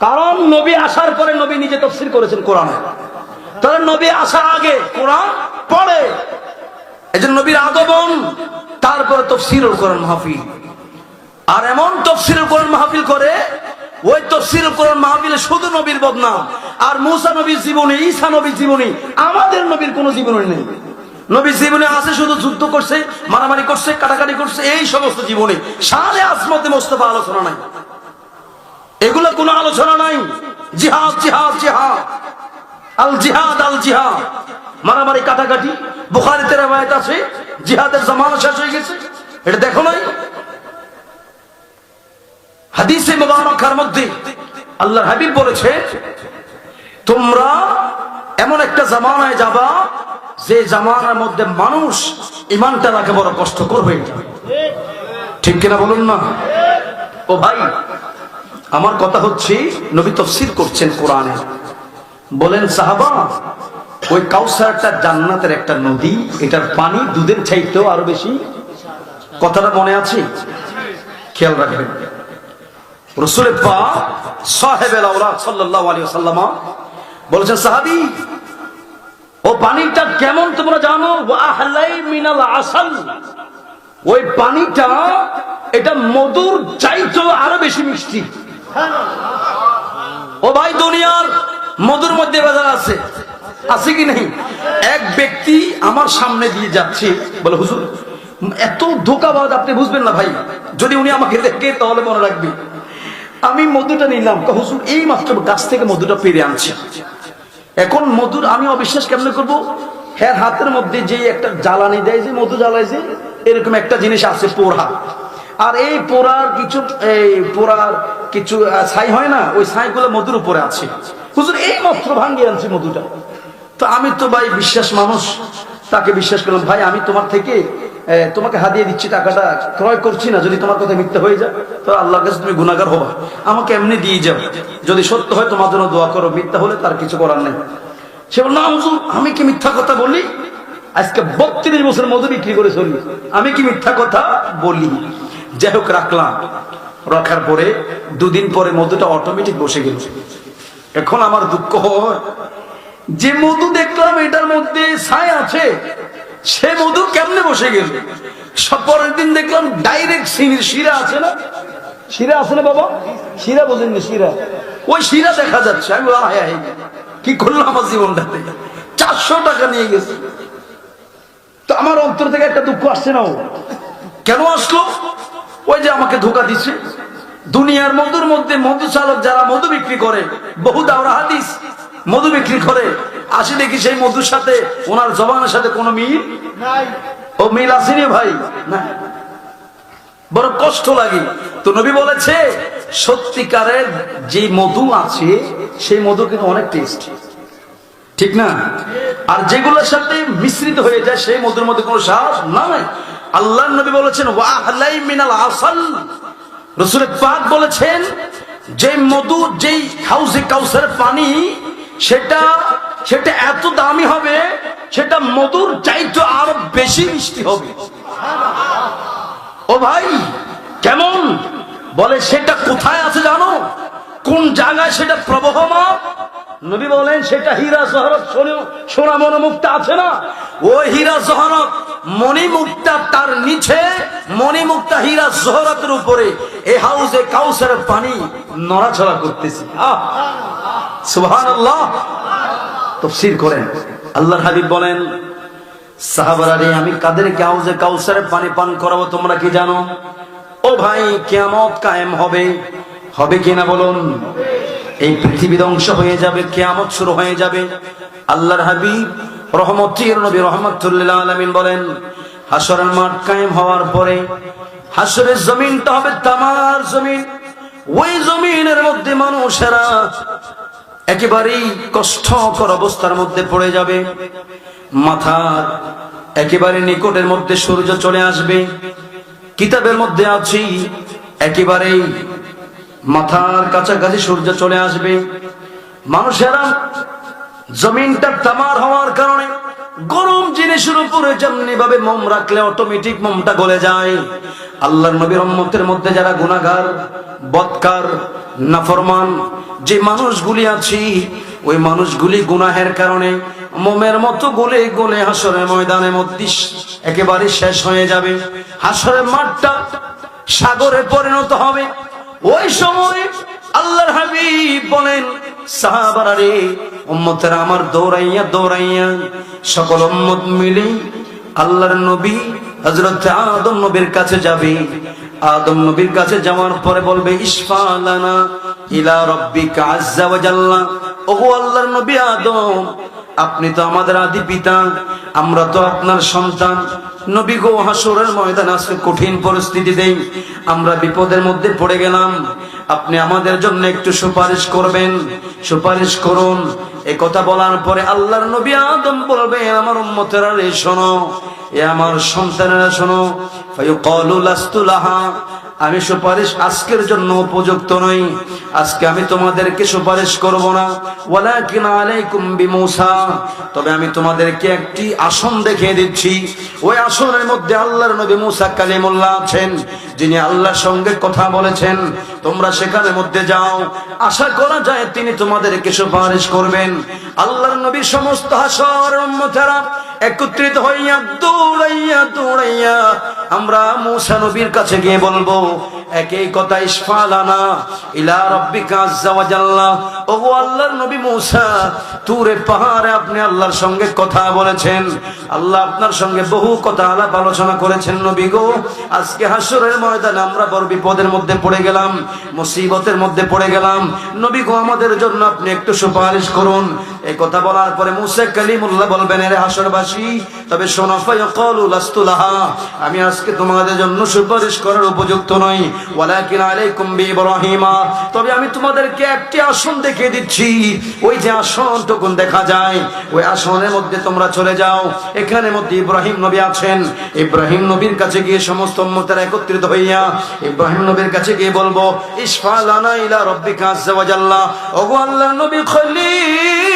কারণ নবী আসার পরে নবী নিজে তাফসীর করেছেন কোরআন, তাহলে নবী আসার আগে কোরআন পড়ে, এজন্য নবীর আগমন, তারপরে তাফসীরুল কোরআন মাহফিল। আর এমন তাফসীরুল কোরআন মাহফিল করে, ওই তাফসীরুল কোরআন মাহফিলে শুধু নবীর বদনাম, আর মুসা নবীর জীবনী, ঈসা নবীর জীবনী, আমাদের নবীর কোনো জীবনী নেই। নবীর জীবনে আছে শুধু যুদ্ধ করছে, মারামারি করছে, কাটাকাটি করছে, এই সমস্ত জীবনী। শানে আজমতে মোস্তফা আলোচনা নাই, এগুলো কোনো আলোচনা নাই। জিহাদ জিহাদ জিহাদ, আল জিহাদ আল জিহাদ, মারামারি কাটাকাটি। বুখারীতে রওয়ায়াত আছে জিহাদের জামানা শেষ হয়ে গেছে, এটা দেখো নাই? হাদিসে মুবারাকার মধ্যে আল্লাহর হাবিব বলেছে, তোমরা এমন একটা জামানায় যাবা যে জামানার মধ্যে মানুষ ঈমানটা রাখে বড় কষ্ট করবে, ঠিক কিনা বলুন না? ও ভাই, আমার কথা হচ্ছে নবী তাফসীর করছেন কোরআনে, বলেন সাহাবা, ওই কাউসারটা জান্নাতের একটা নদী, এটার পানি দুধের চাইতেও আরো বেশি। কথাটা মনে আছে? খেয়াল রাখবেন। রাসূল পাক সাহেবেল আওলাদ সাল্লাল্লাহু আলাইহি ওয়াসাল্লাম বলেছেন, সাহাবী, ও পানিটা কেমন তোমরা জানো? ওয়া আহলাই মিনাল আসাল, ওই পানিটা এটা মধুর চাইতেও আরো বেশি মিষ্টি। ও ভাই, দুনিয়ার মধুর মধ্যে বাজার আছে, আছে কি নেই? এক ব্যক্তি আমার সামনে দিয়ে যাচ্ছে, বলে, হুজুর এত ধোঁকাবাজ আপনি বুঝবেন না ভাই, যদি উনি আমাকে দেখে তাহলে মনে রাখবে। আমি মধুটা নিলাম, হুজুর এই মাত্র গাছ থেকে মধুটা পেরে আনছে। এখন মধুর আমি অবিশ্বাস কেমনে করবো? হ্যাঁ, হাতের মধ্যে যে একটা জ্বালানি দেয়, যে মধু জ্বালাইছে, এরকম একটা জিনিস আছে, পোড়া। আর এই পোড়ার কিছু ছাই হয় না, ওই ছাইগুলো মধুর উপরে আছে। হুজুর এই মাত্র ভাঙ্গিয়ে আনছি মধুটা। তো আমি তো ভাই বিশ্বাস মানুষ, তাকে বিশ্বাস করলাম, ভাই আমি তোমার থেকে তোমাকে হাদিয়ে দিচ্ছি, টাকাটা ক্রয় করছি না, যদি তোমার কথা মিথ্যা হয়ে যায় তো আল্লাহর কাছে তুমি গুনাহগার হবা, আমাকে এমনি দিয়ে যাও, যদি সত্য হয় তোমার জন্য দোয়া করো, মিথ্যা হলে তার কিছু করার নেই। সে বলল, না হুজুর আমি কি মিথ্যা কথা বলি? আজকে 32 বছর মধু বিক্রি করে চলি, আমি কি মিথ্যা কথা বলি? যাই হোক, রাখলাম। রাখার পরে 2 দিন পরে মধুটা অটোমেটিক বসে গেল। এখন আমার দুঃখ হয়, যে মধু দেখলাম এটার মধ্যে ছাই আছে, সে মধু কেমনে বসে গেল? পরের দিন দেখলাম ডাইরেক্ট শিরা আছে না, শিরা আছে না বাবা, শিরা বোঝেন না, শিরা, ওই শিরা দেখা যাচ্ছে। আমি কি করলাম আমার জীবনটাতে? 400 টাকা নিয়ে গেছে। তো আমার অন্তর থেকে একটা দুঃখ আসছে না, কেন আসলো? ওই যে আমাকে ধোঁকা দিচ্ছে। দুনিয়ার মধুর মধ্যে মধু চালক যারা মধু বিক্রি করে, বহু দাওরা হাদিস মধু বিক্রি করে, আসি দেখি সেই মধুর সাথে ওনার জবানের সাথে কোনো মিল নাই। ও মিল আসেনি ভাই, না, বড় কষ্ট লাগে। তো নবী বলেছে, সত্যিকারের যে মধু আছে সেই মধু কিন্তু অনেক টেস্ট, ঠিক না? আর যেগুলোর সাথে মিশ্রিত হয়ে যায় সেই মধুর মধ্যে কোনো স্বাদ নাই। আল্লাহর নবী বলেছেন, ওয়া আহলাই মিনাল আসাল, রাসূল পাক বলেছেন, যে মধু, যেই হাউজে কাউসারের পানি, সেটা সেটা এত দামি হবে, সেটা মধুর চাইতে আরো বেশি মিষ্টি হবে। ও ভাই কেমন? বলে সেটা কোথায় আছে জানো? কোন জায়গায় সেটা প্রবহমান? নবী বলেন সেটা হীরা জহরত সোনা মণিমুক্তা আছে না, ওই হীরা জহরত মণিমুক্তা, তার নিচে মণিমুক্তা হীরা জহরতের উপরে এই হাউজে কাউসারের পানি নড়াচড়া করতেছে। সুবহানাল্লাহ। তাফসীর করেন আল্লাহর হাবিব বলেন, সাহাবারা রে, আমি কাদেরকে হাউজে কাউসারের পানি পান করাবো তোমরা কি জানো? ও ভাই কিয়ামত কায়েম হবে, হবে কিনা বলুন? এই পৃথিবী ধ্বংস হয়ে যাবে, কিয়ামত শুরু হয়ে যাবে। আল্লাহর হাবিব রহমতের নবী রাহমাতুল লিল আলামিন বলেন, হাসরের মাঠ কায়েম হওয়ার পরে হাসরের জমিনটা হবে তামার জমিন। ওই জমিনের মধ্যে মানুষেরা একেবারেই কষ্টকর অবস্থার মধ্যে পড়ে যাবে। মাথার একেবারে নিকটের মধ্যে সূর্য চলে আসবে। কিতাবের মধ্যে আছে একেবারেই মাথার কাছাকাছি সূর্য চলে আসবে। মানুষেরা জমিনটা তামার হওয়ার কারণে গরম জিনিসের উপরে যেমনি ভাবে মোম রাখলে অটোমেটিক মোমটা গলে যায়, আল্লাহর নবীর উম্মতের মধ্যে যারা গুনাহগার, বদকার, নাফরমান যে মানুষগুলি আছে, ওই মানুষগুলি গুনাহের কারণে মোমের মতো গলে গলে হাসরের ময়দানের মধ্যে একেবারে শেষ হয়ে যাবে। হাসরের মাঠটা সাগরে পরিণত হবে। ওই সময় আল্লাহর হাবিব বলেন, সাহাবারা রে, উম্মতেরা আমার দৌড়াইয়া দৌড়াইয়া সকল উম্মত মিলে আল্লাহর নবী হযরত আদম নবীর কাছে যাবে। আদম নবীর কাছে যাওয়ার পরে বলবে, ইশফা লানা ইলা রাব্বিকা আযজা ওয়া জাল্লা। ওগো আল্লাহর নবী আদম, আপনি তো আমাদের আদি পিতা, আমরা তো আপনার সন্তান। নবী গো, হাসরের ময়দান আজকে কঠিন পরিস্থিতিতে আমরা বিপদের মধ্যে পড়ে গেলাম, আপনি আমাদের জন্য একটু সুপারিশ করবেন, সুপারিশ করুন। এই কথা বলার পরে আল্লাহর নবী আদম বলবে, আমার উম্মতেরা রে শোনো, এ আমার সন্তানেরা শোনো, ফায়ুকালু লাস্তু লাহা, আমি সুপারিশ আজকের জন্য উপযুক্ত নই, আজকে আমি তোমাদেরকে সুপারিশ করব না। ওয়ালাকিন আলাইকুম বিমূসা, তবে আমি তোমাদেরকে একটি আসন দেখিয়ে দিচ্ছি। ওই আসনের মধ্যে আল্লাহর নবী মুসা কালিমুল্লাহ আছেন, যিনি আল্লাহর সঙ্গে কথা বলেছেন। তোমরা সেখানে মধ্যে যাও, আশা করা যায় তিনি তোমাদেরকে সুপারিশ করবেন। আল্লাহর নবী সমস্ত হাসর উম্মতেরা একত্রিত হইয়া দৌড়াইয়া দৌড়াইয়া আমরা মুসা নবীর কাছে গিয়ে বলবো একই কথা, ইশফা লানা ইলা রাব্বিকা আযজা ওয়া জাল্লা। ওগো আল্লাহর নবী মুসা, তুরে পাহাড়ে আপনি আল্লাহর সঙ্গে কথা বলেছেন, আল্লাহ আপনার সঙ্গে বহু কথা আলাপ আলোচনা করেছেন। নবী গো, আজকে হাসরের ময়দানে আমরা বড় বিপদের মধ্যে পড়ে গেলাম, মুসিবতের মধ্যে পড়ে গেলাম। নবী গো, আমাদের জন্য আপনি একটু সুপারিশ করুন। এই কথা বলার পরে মুসা কালিমুল্লাহ বলবেন, এর হাসরবাসী, তবে শোনো, ফায়াকালু লাস্তু লাহা, আমি আজকে তোমাদের জন্য সুপারিশ করার উপযুক্ত নই। ওয়ালাকিন আলাইকুম বিইব্রাহিমা, তবে আমি তোমাদেরকে একটি আসন দেখিয়ে দিচ্ছি। ওই যে আসনটুকু দেখা যায়, ওই আসনের মধ্যে তোমরা চলে যাও। এখানে মধ্যে ইব্রাহিম নবী আছেন। ইব্রাহিম নবীর কাছে গিয়ে সমস্ত উম্মতেরা একত্রিত হইয়া ইব্রাহিম নবীর কাছে গিয়ে বলবো, ইশফা লানা ইলা রাব্বিকা আযজা ওয়া জাল্লা। ওগো আল্লাহর নবী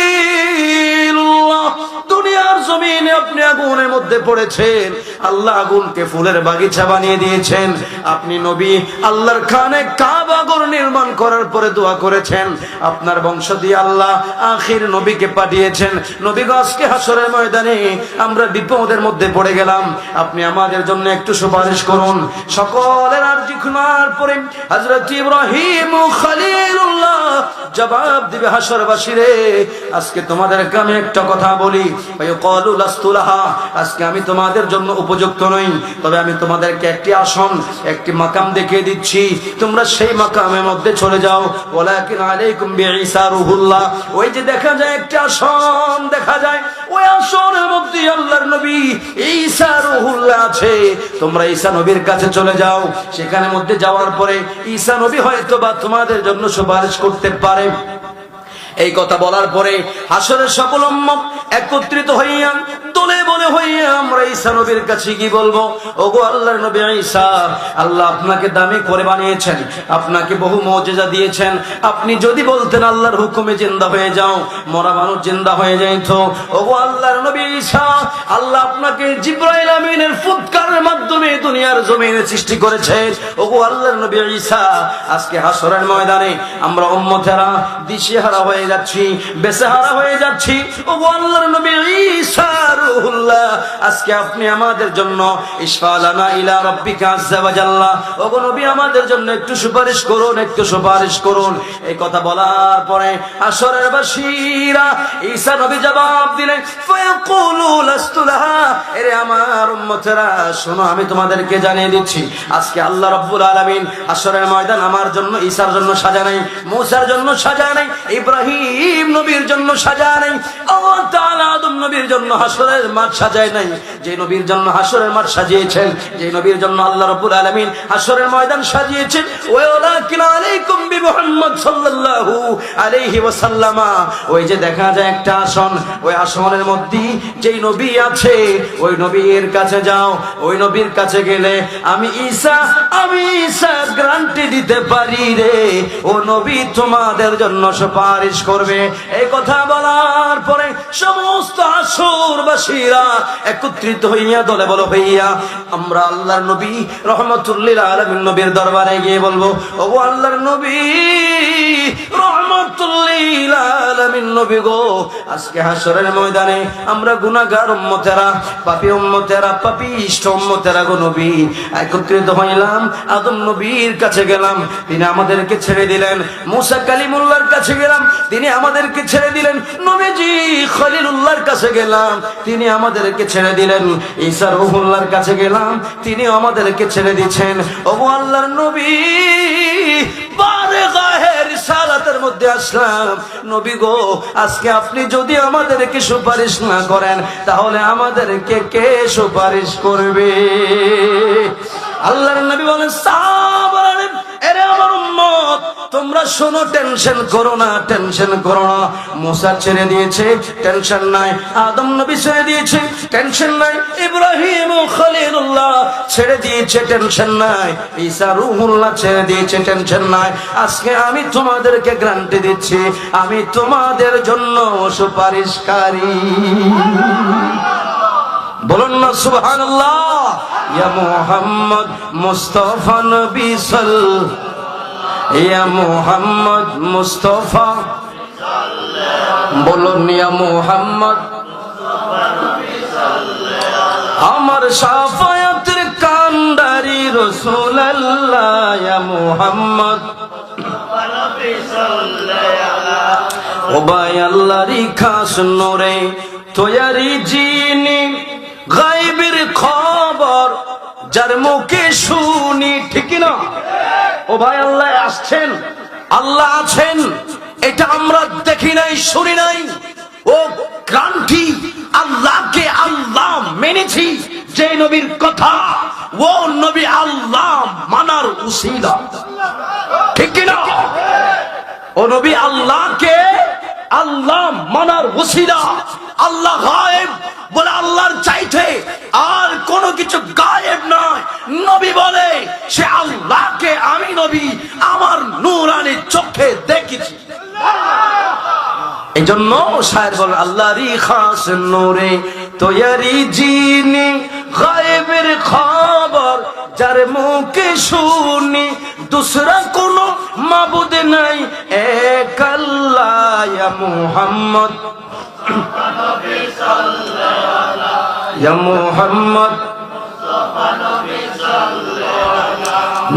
খলিলুল্লাহ, দুনিয়ার জমিনে আপনি আগুনের মধ্যে পড়েছেন, আল্লাহ আগুনকে ফুলের বাগিচা বানিয়ে দিয়েছেন। আপনি নবী আল্লাহর খানে কাবা ঘর নির্মাণ করার পরে দোয়া করেছেন, আপনার বংশ দিয়ে আল্লাহ আখির নবীকে পাঠিয়েছেন। নবী গো, আজকে হাসরের ময়দানে আমরা বিপদের মধ্যে পড়ে গেলাম, আপনি আমাদের জন্য একটু সুপারিশ করুন। সকলের আরজি শোনার পরে হযরত ইব্রাহিম খলিলুল্লাহ জবাব দিবে, হাসরবাসী রে, আজকে তোমাদেরকে আমি একটা কথা বলি, ফায়াকালু লাস্তু লাহা, আজকে আমি তোমাদের জন্য উপযুক্ত নই, তবে আমি তোমাদেরকে একটি আসন, একটি মাকাম দেখিয়ে দিচ্ছি, তোমরা সেই মাকামের মধ্যে চলে যাও। ওয়ালাকিন আলাইকুম বিঈসা রূহুল্লাহ, ওই যে দেখা যায় একটা আসন দেখা যায়, ওই আসনের মধ্যে আল্লাহর নবী ঈসা রূহুল্লাহ আছে, তোমরা ঈসা নবীর কাছে চলে যাও। সেখানে মধ্যে যাওয়ার পরে ঈসা নবী হয়তো বা তোমাদের জন্য সুপারিশ করতে পারে। এই কথা বলার পরে হাসরের সকল উম্মত একত্রিত হইয়া দলে বলে হইয়া আমরা ঈসা নবীর কাছে কি বলবো? ওগো আল্লাহর নবী ঈসা, আল্লাহ আপনাকে দামি করে বানিয়েছেন, আপনাকে বহু মুজিজা দিয়েছেন। আপনি যদি বলতেন আল্লাহর হুকুমে জিন্দা হয়ে যাও, মরা মানুষ জিন্দা হয়ে যাইত। ওগো আল্লাহর নবী ঈসা, আল্লাহ আপনাকে জিবরাইল আমিনের ফুৎকারের মাধ্যমে দুনিয়ার জমিনে সৃষ্টি করেছেন। ওগো আল্লাহর নবী ঈসা, আজকে হাসরের ময়দানে আমরা উম্মতেরা দিশেহারা হয়ে যাচ্ছি, বেসহারা হয়ে যাচ্ছি। ওগো আল্লাহর নবী ঈসা রূহুল্লাহ, আজকে আপনি আমাদের জন্য ইশফালানা ইলা রাব্বিকা আযজা ওয়া জাল্লা, ওগো নবী আমাদের জন্য একটু সুপারিশ করুন, একটু সুপারিশ করুন। এই কথা বলার পরে হাসরের বাসীরা ঈসা নবী জবাব দিলেন, ফায়াকুলু লাস্তু লাহা, এরে আমার উম্মতেরা শোনো, আমি তোমাদেরকে জানিয়ে দিচ্ছি, আজকে আল্লাহ রাব্বুল আলামিন হাসরের ময়দান আমার জন্য, ঈসার জন্য সাজা নাই, মুসার জন্য সাজা নাই, ইব্রাহিম নবীর জন্য সাজা নাই, আল্লাহ তাআলা আদম নবীর জন্য হাসরের মাঠ সাজায় নাই। যে নবীর জন্য হাসরের মাঠ সাজিয়েছেন, যে নবীর জন্য আল্লাহ রাব্বুল আলামিন হাসরের ময়দান সাজিয়েছেন, ওয়ালাকিন আলাইকুম বিমুহাম্মদ সাল্লাল্লাহু আলাইহি ওয়াসাল্লাম, ওই যে দেখা যায় একটা আসন, ওই আসনের মধ্যে যেই নবী আছে ওই নবীর কাছে যাও। ওই নবীর কাছে গেলে আমি ঈসা গ্যারান্টি দিতে পারি রে, ও নবী তোমাদের জন্য সুপারিশ করবে। এই কথা বলার পরে সমস্ত হাসরবাসীরা একত্রিত হইয়া দলে বলে হইয়া আমরা আল্লাহর নবী রহমাতুল্লিল আলামিন নবীর দরবারে গিয়ে বলবো, ওগো আল্লাহর নবী রহমাতুল্লিল আলামিন নবী গো, আজকে হাসরের ময়দানে আমরা গুনাহগার উম্মতেরা, পাপী উম্মতেরা, পাপিষ্ঠ উম্মতেরা গো নবী একত্রিত হইলাম। আদম নবীর কাছে গেলাম, তিনি আমাদেরকে ছেড়ে দিলেন। মুসা কালিমুল্লাহর কাছে গেলাম, তিনি আমাদেরকে ছেড়ে দিলেন। নবীজি খলিলুল্লাহর কাছে গেলাম, তিনি আমাদেরকে ছেড়ে দিলেন। ঈসা রূহুল্লাহর কাছে গেলাম, তিনি আমাদেরকে ছেড়ে দিচ্ছেন। ওগো আল্লাহর নবী বারেগাহে রিসালাতের মধ্যে আসলাম, নবী গো আজকে আপনি যদি আমাদেরকে সুপারিশ না করেন তাহলে আমাদেরকে কে সুপারিশ করবে? আল্লাহর নবী বলেন, সাহাবারা, এরে আমার উম্মত, তোমরা শোনো, টেনশন করো না, টেনশন করো না। মুসা ছেড়ে দিয়েছে, টেনশন নাই। আদম নবী ছেড়ে দিয়েছে, টেনশন নাই। ইব্রাহিম ও খলিলুল্লাহ ছেড়ে দিয়েছে, টেনশন নাই। ঈসা রূহুল্লাহ ছেড়ে দিয়েছে, টেনশন নাই। আজকে আমি তোমাদেরকে গ্যারান্টি দিচ্ছি, আমি তোমাদের জন্য সুপারিশকারী। বলুন না সুবহানাল্লাহ। ইয়া মুহাম্মদ মুস্তাফা নবী সাল্লাল্লাহু, ইয়া মুহাম্মদ মুস্তাফা, বলুন ইয়া মুহাম্মদ আমার শাফায়াতের কান্ডারি রাসূলুল্লাহ, ইয়া মুহাম্মদ ও ভাই আল্লাহরই খাস নূরে তৈয়ারি জিনি, গায়বের খবর যার মুখে শুনি। ঠিক না? ও ভাই আল্লাহ আসছেন, আল্লাহ আছেন, এটা আমরা দেখি নাই, শুনি নাই। ও গ্রান্টি আল্লাহকে আল্লাহ মেনেছি, যে নবীর কথা ও নবী আল্লাহ মানার উসিলা। ঠিক না? ও নবী আল্লাহকে আল্লাহ মানার ওসিলা। আল্লাহ গায়েব বলে আল্লাহর চাইতে আর কোনো কিছু গায়েব নয়। নবী বলে সে আল্লাহকে আমি নবী আমার নূরানি চোখে দেখেছি। এই জন্য শায়ের বলে আল্লাহরই খাস নূরে তৈয়ারি জিনি, গায়েবের খবর যার মুখে শুনি, দুসরা কোনো মাবুদ নাই এক আল্লাহ। ইয়া মুহাম্মদ, ইয়া মুহাম্মদ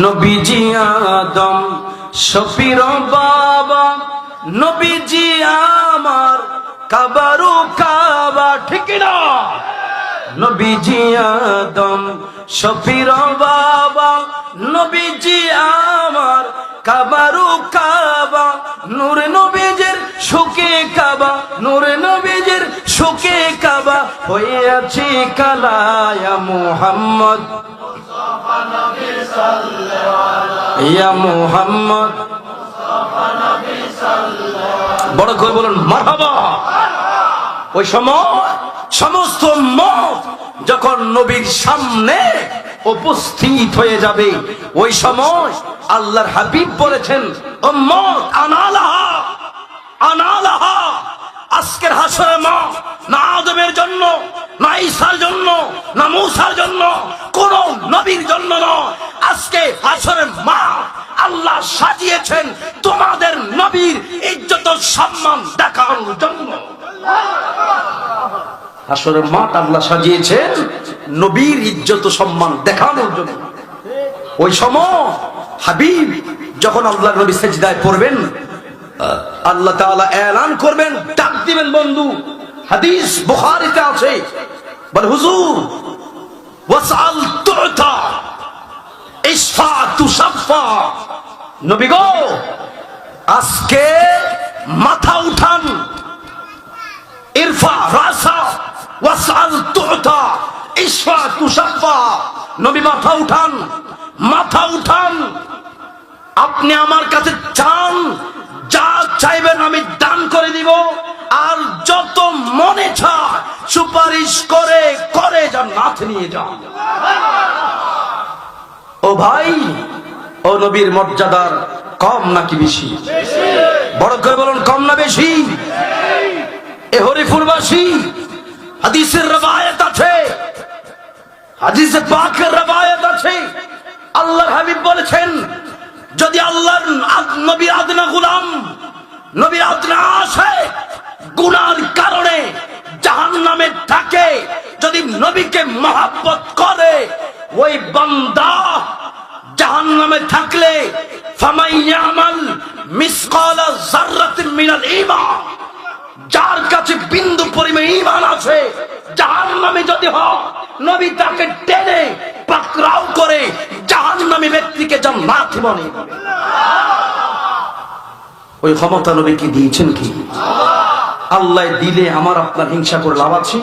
নবীজি আদম শফির বাবা, নবীজি আমার কাবারু কাবা। ঠিক না? নবীজি আদম শফির বাবা, নবীজি আমার কাবারু কাবা, নূরে নবীজের সুকে কাবা, নূরে নবীজের সুকে কাবা হয়ে আছি কালা। ইয়া মুহাম্মদ, ইয়া মুহাম্মদ বড় করে বলুন মারহাবা। ওই সময় সমস্ত উম্মত যখন নবীর সামনে উপস্থিত হয়ে যাবে, ওই সময় আল্লাহর হাবিব বলেছেন, উম্মত আনালাহা আনালাহা। আজকের হাসরের মা না আদমের জন্য, না ঈসার জন্য, না মূসার জন্য, কোন নবীর জন্য নয়। আজকে হাসরের মা আল্লাহ সাজিয়েছেন তোমাদের নবীর ইজ্জত ও সম্মান দেখানোর জন্য। হাসরের মাঠ আল্লাহ সাজিয়েছেন নবীর ইজ্জত ও সম্মান দেখানোর জন্য। ওই সময় হাবিব যখন আল্লাহর নবী সিজদায় পড়বেন, আল্লাহ তাআলা এলান করবেন, ডাক দিবেন বন্ধু। হাদিস বুখারীতে আছে, বল হুজুর ওয়াসআল তুতা ইশফা তুশফা। নবী গো আজকে মাথা উঠান, ইরফা রাসা ওয়াসআল তুতা ইশফা তুশফা। নবী মাথা উঠান, মাথা উঠান। আপনি আমার কাছে চান, যা চাইবেন আমি দান করে দিব, আর যত মনে চায় সুপারিশ করে করে জান্নাত নিয়ে যান। ও ভাই, ও নবীর মর্যাদার কম নাকি বেশি? বড় করে বলুন, কম না বেশি? এ হরিপুরবাসী হাদিসের রবায়াত আছে, হাদিসে পাকের রবায়াত আছে, আল্লাহর হাবিব বলেছেন, যদি আল্লাহর নবী আদনা গোলাম, নবী আদনা আসে গুনার কারণে জাহান্নামে থাকে, যদি নবীকে মহব্বত করে, ওই বান্দা জাহান্নামে থাকলে ফামাইয়ামাল মিসকালা যাররাতিন মিনাল ঈমান, যার কাছে বিন্দু পরিমাণ ঈমান আছে, জাহান্নামে যদি হয়, নবী তাকে টেনে পাকড়াও করে জাহান্নামী ব্যক্তিকে জান্নাত বনে। ওই ক্ষমতা নবীকে দিয়েছেন কি? আল্লাহ দিলে আমার আপনার হিংসা করে লাভ আছে?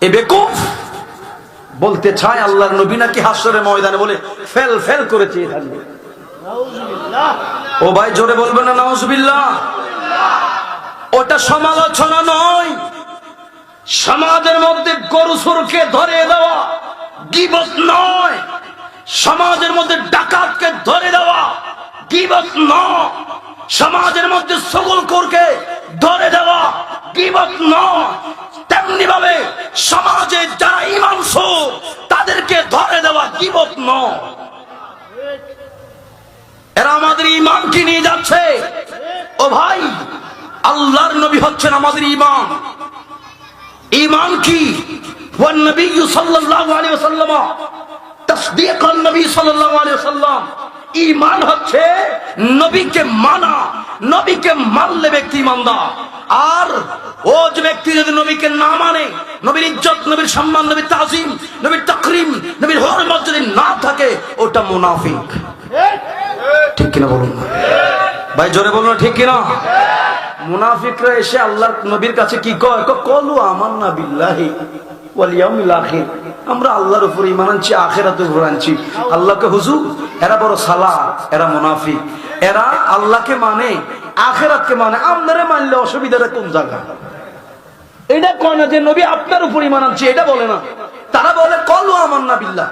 এ বেকুফ বলতে চায় আল্লাহর নবী নাকি হাসরের ময়দানে বলে ফেল ফেল করে চেয়ে থাকবে। ও ভাই জোরে বলবেন না নাউজুবিল্লাহ? ওটা সমালোচনা নয়। সমাজের মধ্যে গরু চোরকে ধরে দেওয়া গীবত নয়, সমাজের মধ্যে ডাকাতকে ধরে দেওয়া গীবত নয়, সমাজের মধ্যে ছগলখোরকে ধরে দেওয়া গীবত নয়, তেমনি ভাবে সমাজে যারা ঈমানশূর তাদেরকে ধরে দেওয়া গীবত নয়। এরা আমাদের ঈমানকে নিয়ে যাচ্ছে। ও ভাই, আল্লাহর নবী হচ্ছেন আমাদের ঈমান। ঈমান কি? ওয়ান নবী সাল্লাল্লাহু আলাইহি ওয়াসাল্লাম তাসদীকান নবী সাল্লাল্লাহু আলাইহি ওয়াসাল্লাম। ঈমান হচ্ছে নবীকে মানা, নবীকে মানলে ব্যক্তি ঈমানদার। আর ও যে ব্যক্তি যদি নবীকে না মানে, নবীর ইজ্জত, নবীর সম্মান, নবীর তাজিম, নবীর তাকরীম, নবীর হরমত যদি না থাকে, ওটা মুনাফিক। ঠিক কিনা বলুন ভাই, জোরে বলুন ঠিক কিনা? মুনাফিকরা এসে আল্লাহর নবীর কাছে কি কয়? কলু আমান্না বিল্লাহি ওয়াল ইয়াউমিল আখির, আমরা আল্লাহর উপর ঈমান আনছি, আখিরাতের উপর আনছি। আল্লাহকে হুজুর এরা বড় সালা, এরা মুনাফিক, এরা আল্লাহকে মানে, আখিরাতকে মানে, আপনারে মানলে অসুবিধাটা কোন জায়গা? এটা কয় না যে নবী আপনার উপর ঈমান আনছি, এটা বলে না। তারা বলে কলু আমান্না বিল্লাহ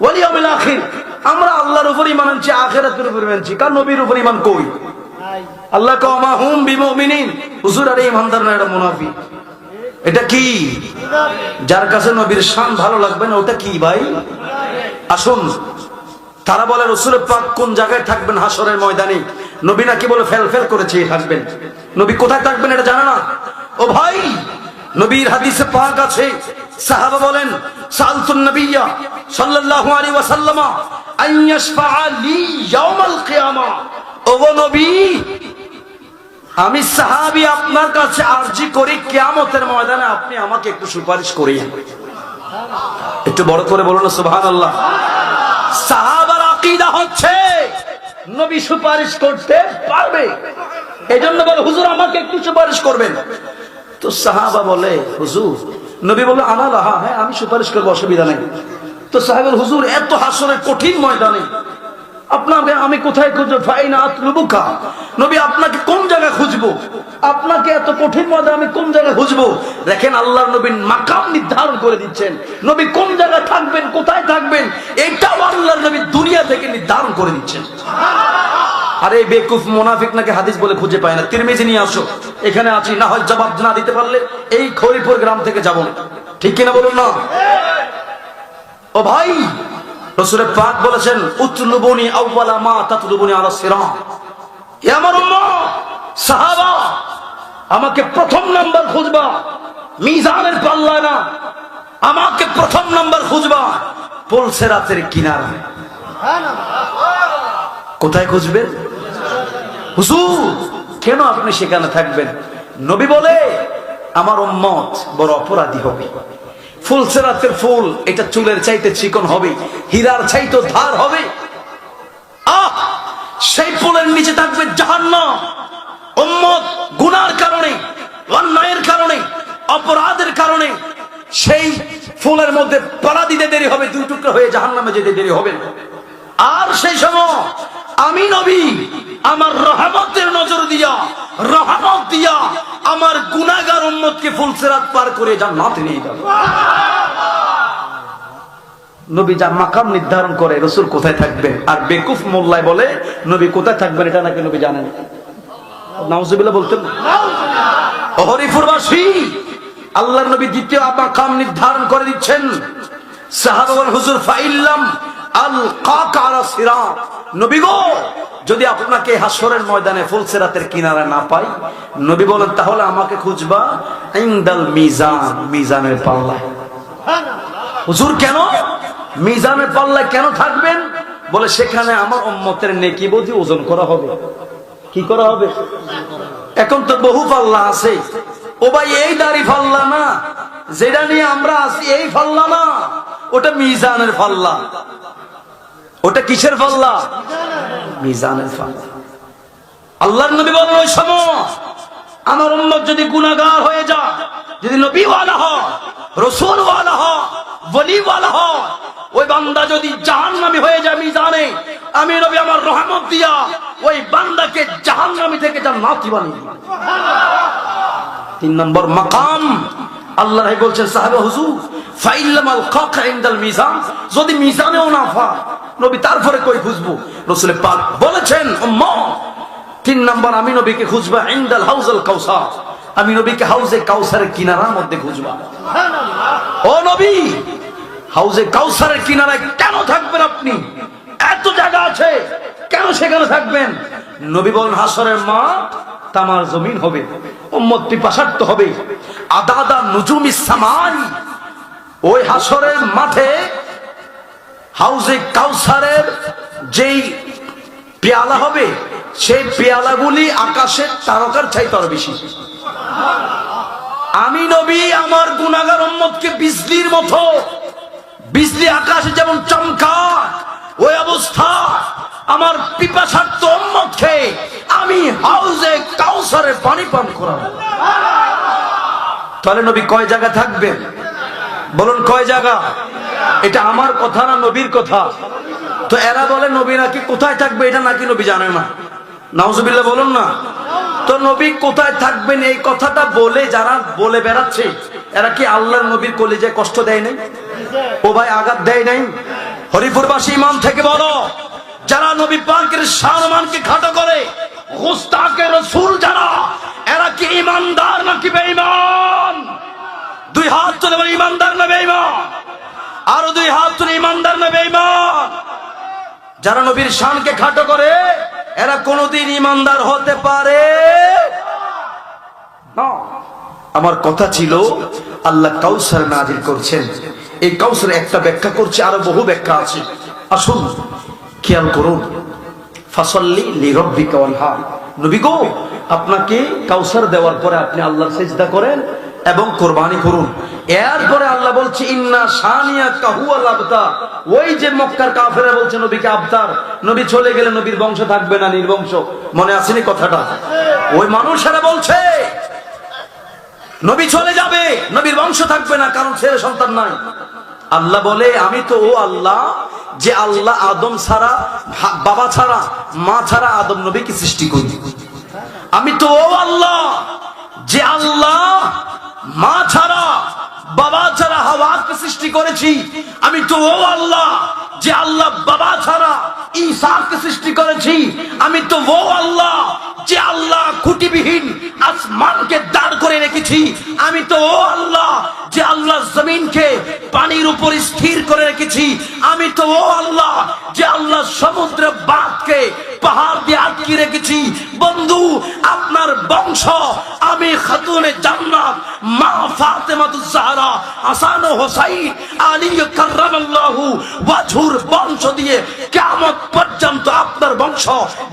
ওয়াল ইয়াউমিল আখির, আমরা আল্লাহর উপর ঈমান আনছি, আখিরাতের উপর আনছি। কার নবীর উপর ঈমান কই? আল্লাহ কমা হুম বিমুমিনিন, হুজুর আরে ইমানদার না, এটা মুনাফিক। এটা কি? যার কাছে নবীর শান ভালো লাগবে না, ওটা কি ভাই? আসুন, তারা বলে রাসূল পাক কোন জায়গায় থাকবেন হাসরের ময়দানে? নবী নাকি বলে ফেল ফেল করেছে থাকবেন। নবী কোথায় থাকবেন এটা জানে না। ও ভাই, নবীর হাদিসে পাক আছে, সাহাবা বলেন সালতুন নবিয়্যা সাল্লাল্লাহু আলাইহি ওয়াসাল্লাম আন ইয়াশফাআ লি ইয়াউমাল কিয়ামা। ও নবী, আমি সাহাবী আপনার কাছে আরজি করি কিয়ামতের ময়দানে আপনি আমাকে একটু সুপারিশ করিয়েন। একটু বড় করে বলুন না সুবহানাল্লাহ। সাহাবার আকীদা হচ্ছে নবী সুপারিশ করতে পারবে, এজন্য বলে হুজুর আমাকে একটু সুপারিশ করবেন। তো সাহাবা বলে হুজুর, নবী বলে আনা লাহা, হ্যাঁ আমি সুপারিশ করবো, অসুবিধা নেই। তো সাহাবা হুজুর এত হাসরের কঠিন ময়দানে আপনাকে আমি কোথায় খুঁজবো? ফাইনা আতলুবুকা, নবী আপনাকে কোন জায়গায় খুঁজবো? আপনাকে এত কঠিন মধ্যে আমি কোন জায়গায় খুঁজবো? দেখেন আল্লাহর নবী মাকাম নির্ধারণ করে দিচ্ছেন, নবী কোন জায়গায় থাকবেন, কোথায় থাকবেন, এইটাও আল্লাহর নবী দুনিয়া থেকে নির্ধারণ করে দিচ্ছেন। আরে বেকুফ মুনাফিক নাকি হাদিস বলে খুঁজে পায় না, তিরমিজি নিয়ে আসো, এখানে আছি, না হয় জবাব না দিতে পারলে এই খরিপুর গ্রাম থেকে যাব না, ঠিক কিনা বলুন না? ও ভাই, রাসূল পাক বলেছেন উতলুবুনি আউওয়ালা মা তাতলুবুনি আলা সিরাত, এ আমার উম্মত সাহাবা, আমাকে প্রথম নাম্বার খুঁজবা মিজানের পাল্লা না, আমাকে প্রথম নাম্বার খুঁজবা পুলসিরাতের কিনারায়। কোথায় খুঁজবেন? হুজুর কেন আপনি সেখানে থাকবেন? নবী বলে আমার উম্মত বড় অপরাধী হবে, ফুলসিরাতের ফুল এটা চুলের চাইতে চিকন হবে, হীরার চাইতে ধার হবে, সেই ফুলের নিচে থাকবে জাহান্নাম। উম্মত গুনার কারণে, অন্যায়ের কারণে, অপরাধের কারণে সেই ফুলের মধ্যে পাড়া দিতে দেরি হবে, দুই টুকরা হয়ে জাহান্নামে যেতে দেরি হবে। আর সেই সময় আমি নবী আমার রহমতের নজর দিয়া, রহমত দিয়া আমার গুনাহগার উম্মতকে ফুলসিরাত পার করে জান্নাতে নিয়ে যাব। নবী যা মাকাম নির্ধারণ করে রাসূল কোথায় থাকবেন, আর বেকুফ মোল্লায় বলে নবী কোথায় থাকবেন এটা নাকি নবী জানেন। নাউজুবিল্লাহ বলতেন। হরিপুরবাসী, আল্লাহর নবী দ্বিতীয় মাকাম নির্ধারণ করে দিচ্ছেন। সাহাবা বলেন হুজুর ফাইল্লাম আল কাকা আলা সিরাত, নবী গো যদি আপনাকে হাসরের ময়দানে ফুলসিরাতের কিনারা না পাই, নবী বলেন তাহলে আমাকে খুঁজবা ইনদাল মিজান, মিজানের পাল্লায়। হুজুর কেন মিজানের পাল্লায় কেন থাকবেন? বলে সেখানে আমার উম্মতের নেকি বুঝি ওজন করা হবে। কি করা হবে? এখন তো বহু পাল্লা আছে, ও ভাই এই দাড়ি পাল্লা না, যেটা নিয়ে আমরা আছি এই পাল্লা না, ওটা মিজানের পাল্লা। ওটা কিসের পাল্লা? মিজানের পাল্লা। আল্লাহর নবী বলেন ওই সময় আমার উম্মত যদি গুনাহগার হয়ে যায়, যদি নবীওয়ালা হয়, রাসূলওয়ালা হয়, ওলিওয়ালা হয়, ওই বান্দা যদি জাহান্নামী হয়ে যায় মিজানে, আমি নবী আমার রহমত দিয়া ওই বান্দাকে জাহান্নামী থেকে জান্নাতি বানিয়ে দিই। 3 নম্বর মাকাম আল্লাহ রাই বলছেন সাহাবা হুজুর ফাইল্লামাল কাকা ইনদাল মিজান, যদি মিজানেও না পায় নবী তারপরে কই খুঁজবো? রাসূল পাক বলেছেন উম্মত 3 নম্বর আমি নবীকে খুঁজবা ইনদাল হাউজুল কাউসার, আমি নবীকে হাউজে কাউসারের কিনারার মধ্যে খুঁজবা। ও নবী, হাউজে কাউসারের কিনারায় কেন থাকবেন আপনি? এত জায়গা আছে, কেন সেখানে থাকবেন? নবী বলেন হাসরের মাঠ তামার জমিন হবে, উম্মত পিপাসার্ত হবে, আদাদা নুজুমিস সামাই, ওই হাসরের মাঠে হাউজে কাউসারের যেই পেয়ালা হবে, সেই পেয়ালাগুলি আকাশের তারকার চাইতে আরো বেশি। আমি নবী আমার গুনাহগার উম্মতকে বিজলির মতো, বিজলি আকাশে যেমন চমকায়, ওই অবস্থা আমার পিপাসার্ত উম্মতকে আমি হাউজে কাউসারে পানি পান করাবো। তাহলে নবী কয় জায়গা থাকবেন? বলুন কয় জায়গা? এটা আমার কথা না নবীর কথা? তো এরা বলে নবী নাকি কোথায় থাকবে এটা নাকি নবী জানে না। নাউজুবিল্লাহ বলুন না। তো নবী কোথায় থাকবেন এই কথাটা বলে যারা বলে বেড়াচ্ছে, এরা কি আল্লাহর নবীর কলিজায় কষ্ট দেয় নাই? ও ভাই আঘাত দেয় নাই? হরিপুরবাসী ইমান থেকে বলো, যারা নবী পাকের সম্মানকে খাটো করে, গুস্তাখে রাসূল যারা, এরা কি ইমানদার নাকি বেঈমান? 2 হাত তুলে বলে ইমানদার না বেঈমান? আরো 2 হাত তুলে ইমানদার না বেঈমান? যারা নবীর শানকে খাটো করে এরা কোনোদিন ইমানদার হতে পারে না। আমার কথা ছিল আল্লাহ কাউসার নাযিল করছেন, এই কাউসার একটা ব্যাখ্যা করছে, আরো বহু ব্যাখ্যা আছে। আসুন খেয়াল করুন। ফাসাল্লি লিরাব্বিকা ওয়ানহার, নবী গো আপনাকে কাউসার দেওয়ার পরে আপনি আল্লাহর সিজদা করেন এবং কুরবানি করুন। এরপরে আল্লাহ বলছে ইন্না শানিয়াকা হুয়াল আবতার, ওই যে মক্কার কাফেররা বলছে নবীকে আবতার, নবী চলে গেলে নবীর বংশ থাকবে না, নির্বংশ। মনে আসেনি কথাটা? ওই মানুষেরা বলছে নবী চলে যাবে, নবীর বংশ থাকবে না, কারণ ছেলে সন্তান নাই। আল্লাহ বলে আমি তো ও আল্লাহ যে আল্লাহ আদম ছাড়া, বাবা ছাড়া, মা ছাড়া আদম নবীকে সৃষ্টি করি। আমি তো ও আল্লাহ যে আল্লাহ মা ছাড়া, বাবা ছাড়া হাওয়াকে সৃষ্টি করেছি। আমি তো ও আল্লাহ যে আল্লাহ বাবা ছাড়া ঈসাকে সৃষ্টি করেছি। আমি তো ও আল্লাহ যে আল্লাহ খুঁটিবিহীন আসমানকে দাঁড় করে রেখেছি। আমি তো ও আল্লাহ যে আল্লাহ জমিনকে পানির উপর স্থির করে রেখেছি। আমি তো ও আল্লাহ যে আল্লাহ সমুদ্রের বাঁধকে পাহাড় দিয়ে আটকে রেখেছি। বন্ধু, আপনার বংশ আমি খাতুনে জান্নাত মা ফাতেমাতুজ জাহরা, হাসান ও হুসাইন, আলী কাররামাল্লাহু ওয়াজহুর বংশ দিয়ে কিয়ামত পর্যন্ত আপনার বংশ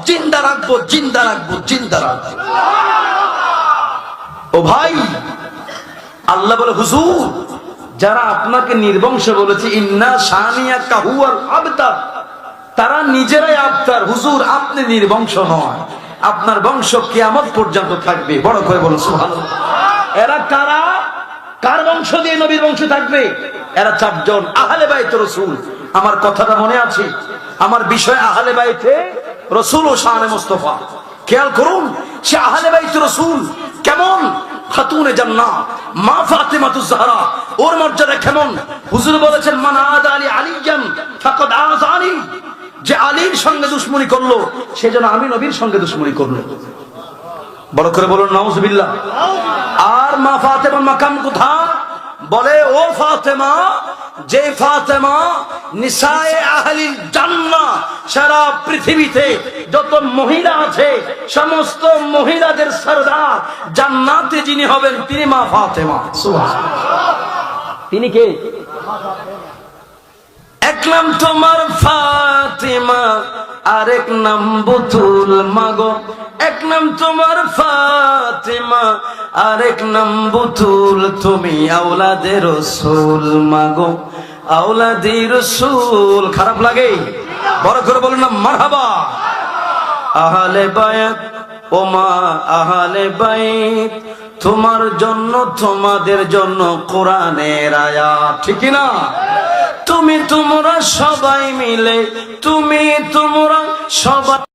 জিন্দা রাখবো, জিন্দা রাখবো, জিন্দা রাখবো। ও ভাই, আল্লাহ বলে হুজুর, যারা আপনাকে নির্বংশ বলেছে, ইন্না শানিয়াকা হুয়াল আবতার, তারা নিজেরাই আবতার। হুজুর, আপনি নির্বংশ নয়, আপনার বংশ কিয়ামত পর্যন্ত থাকবে। বড় করে বলুন সুবহানাল্লাহ। এরা কারা? কার বংশ দিয়ে নবীর বংশ থাকবে? এরা 4 জন আহলে বাইত রাসূল। আমার কথাটা মনে আছে? আমার বিষয় আহলে বাইতে রাসূল ও শানে মুস্তাফা। খেয়াল করুন, সে আহলে বাইত রাসূল কেমন? খাতুনে জান্নাত মা ফাতেমাতুজ জাহরা, ওর মর্যাদা কেমন? হুজুর বলেছেন, মান আদা আলী আলিয়ান ফাকাদ আযানি, যে আলীর সঙ্গে দুশমনি করলো সে যেন আমি নবীর সঙ্গে দুশমনি করলো। বড় করে বলুন নাউজুবিল্লাহ। আর মা ফাতেমার মাকাম কোথায়? বলে, ও ফাতেমা, যে ফাতেমা নিসায়ে আহলিল জান্নাহ, সারা পৃথিবীতে যত মহিলা আছে সমস্ত মহিলাদের সরদার, জান্নাতে যিনি হবেন তিনি মা ফাতেমা। সুবহানাল্লাহ। তিনি কে? এক নাম তোমার ফাতেমা, আরেক নাম বুতুল মাগো। এক নাম তোমার ফাতেমা, আরেক নাম বুতুল, তুমি আওলাদে রাসূল মাগো, আওলাদে রাসূল। খারাপ লাগে? বড় করে বলুন না মারহাবা। আহলে বায়াত, ও মা আহলে বাইত, তোমার জন্য তোমাদের জন্য কোরআনের আয়াত, ঠিক না? তুমি তোমরা সবাই মিলে, তুমি তোমরা সবাই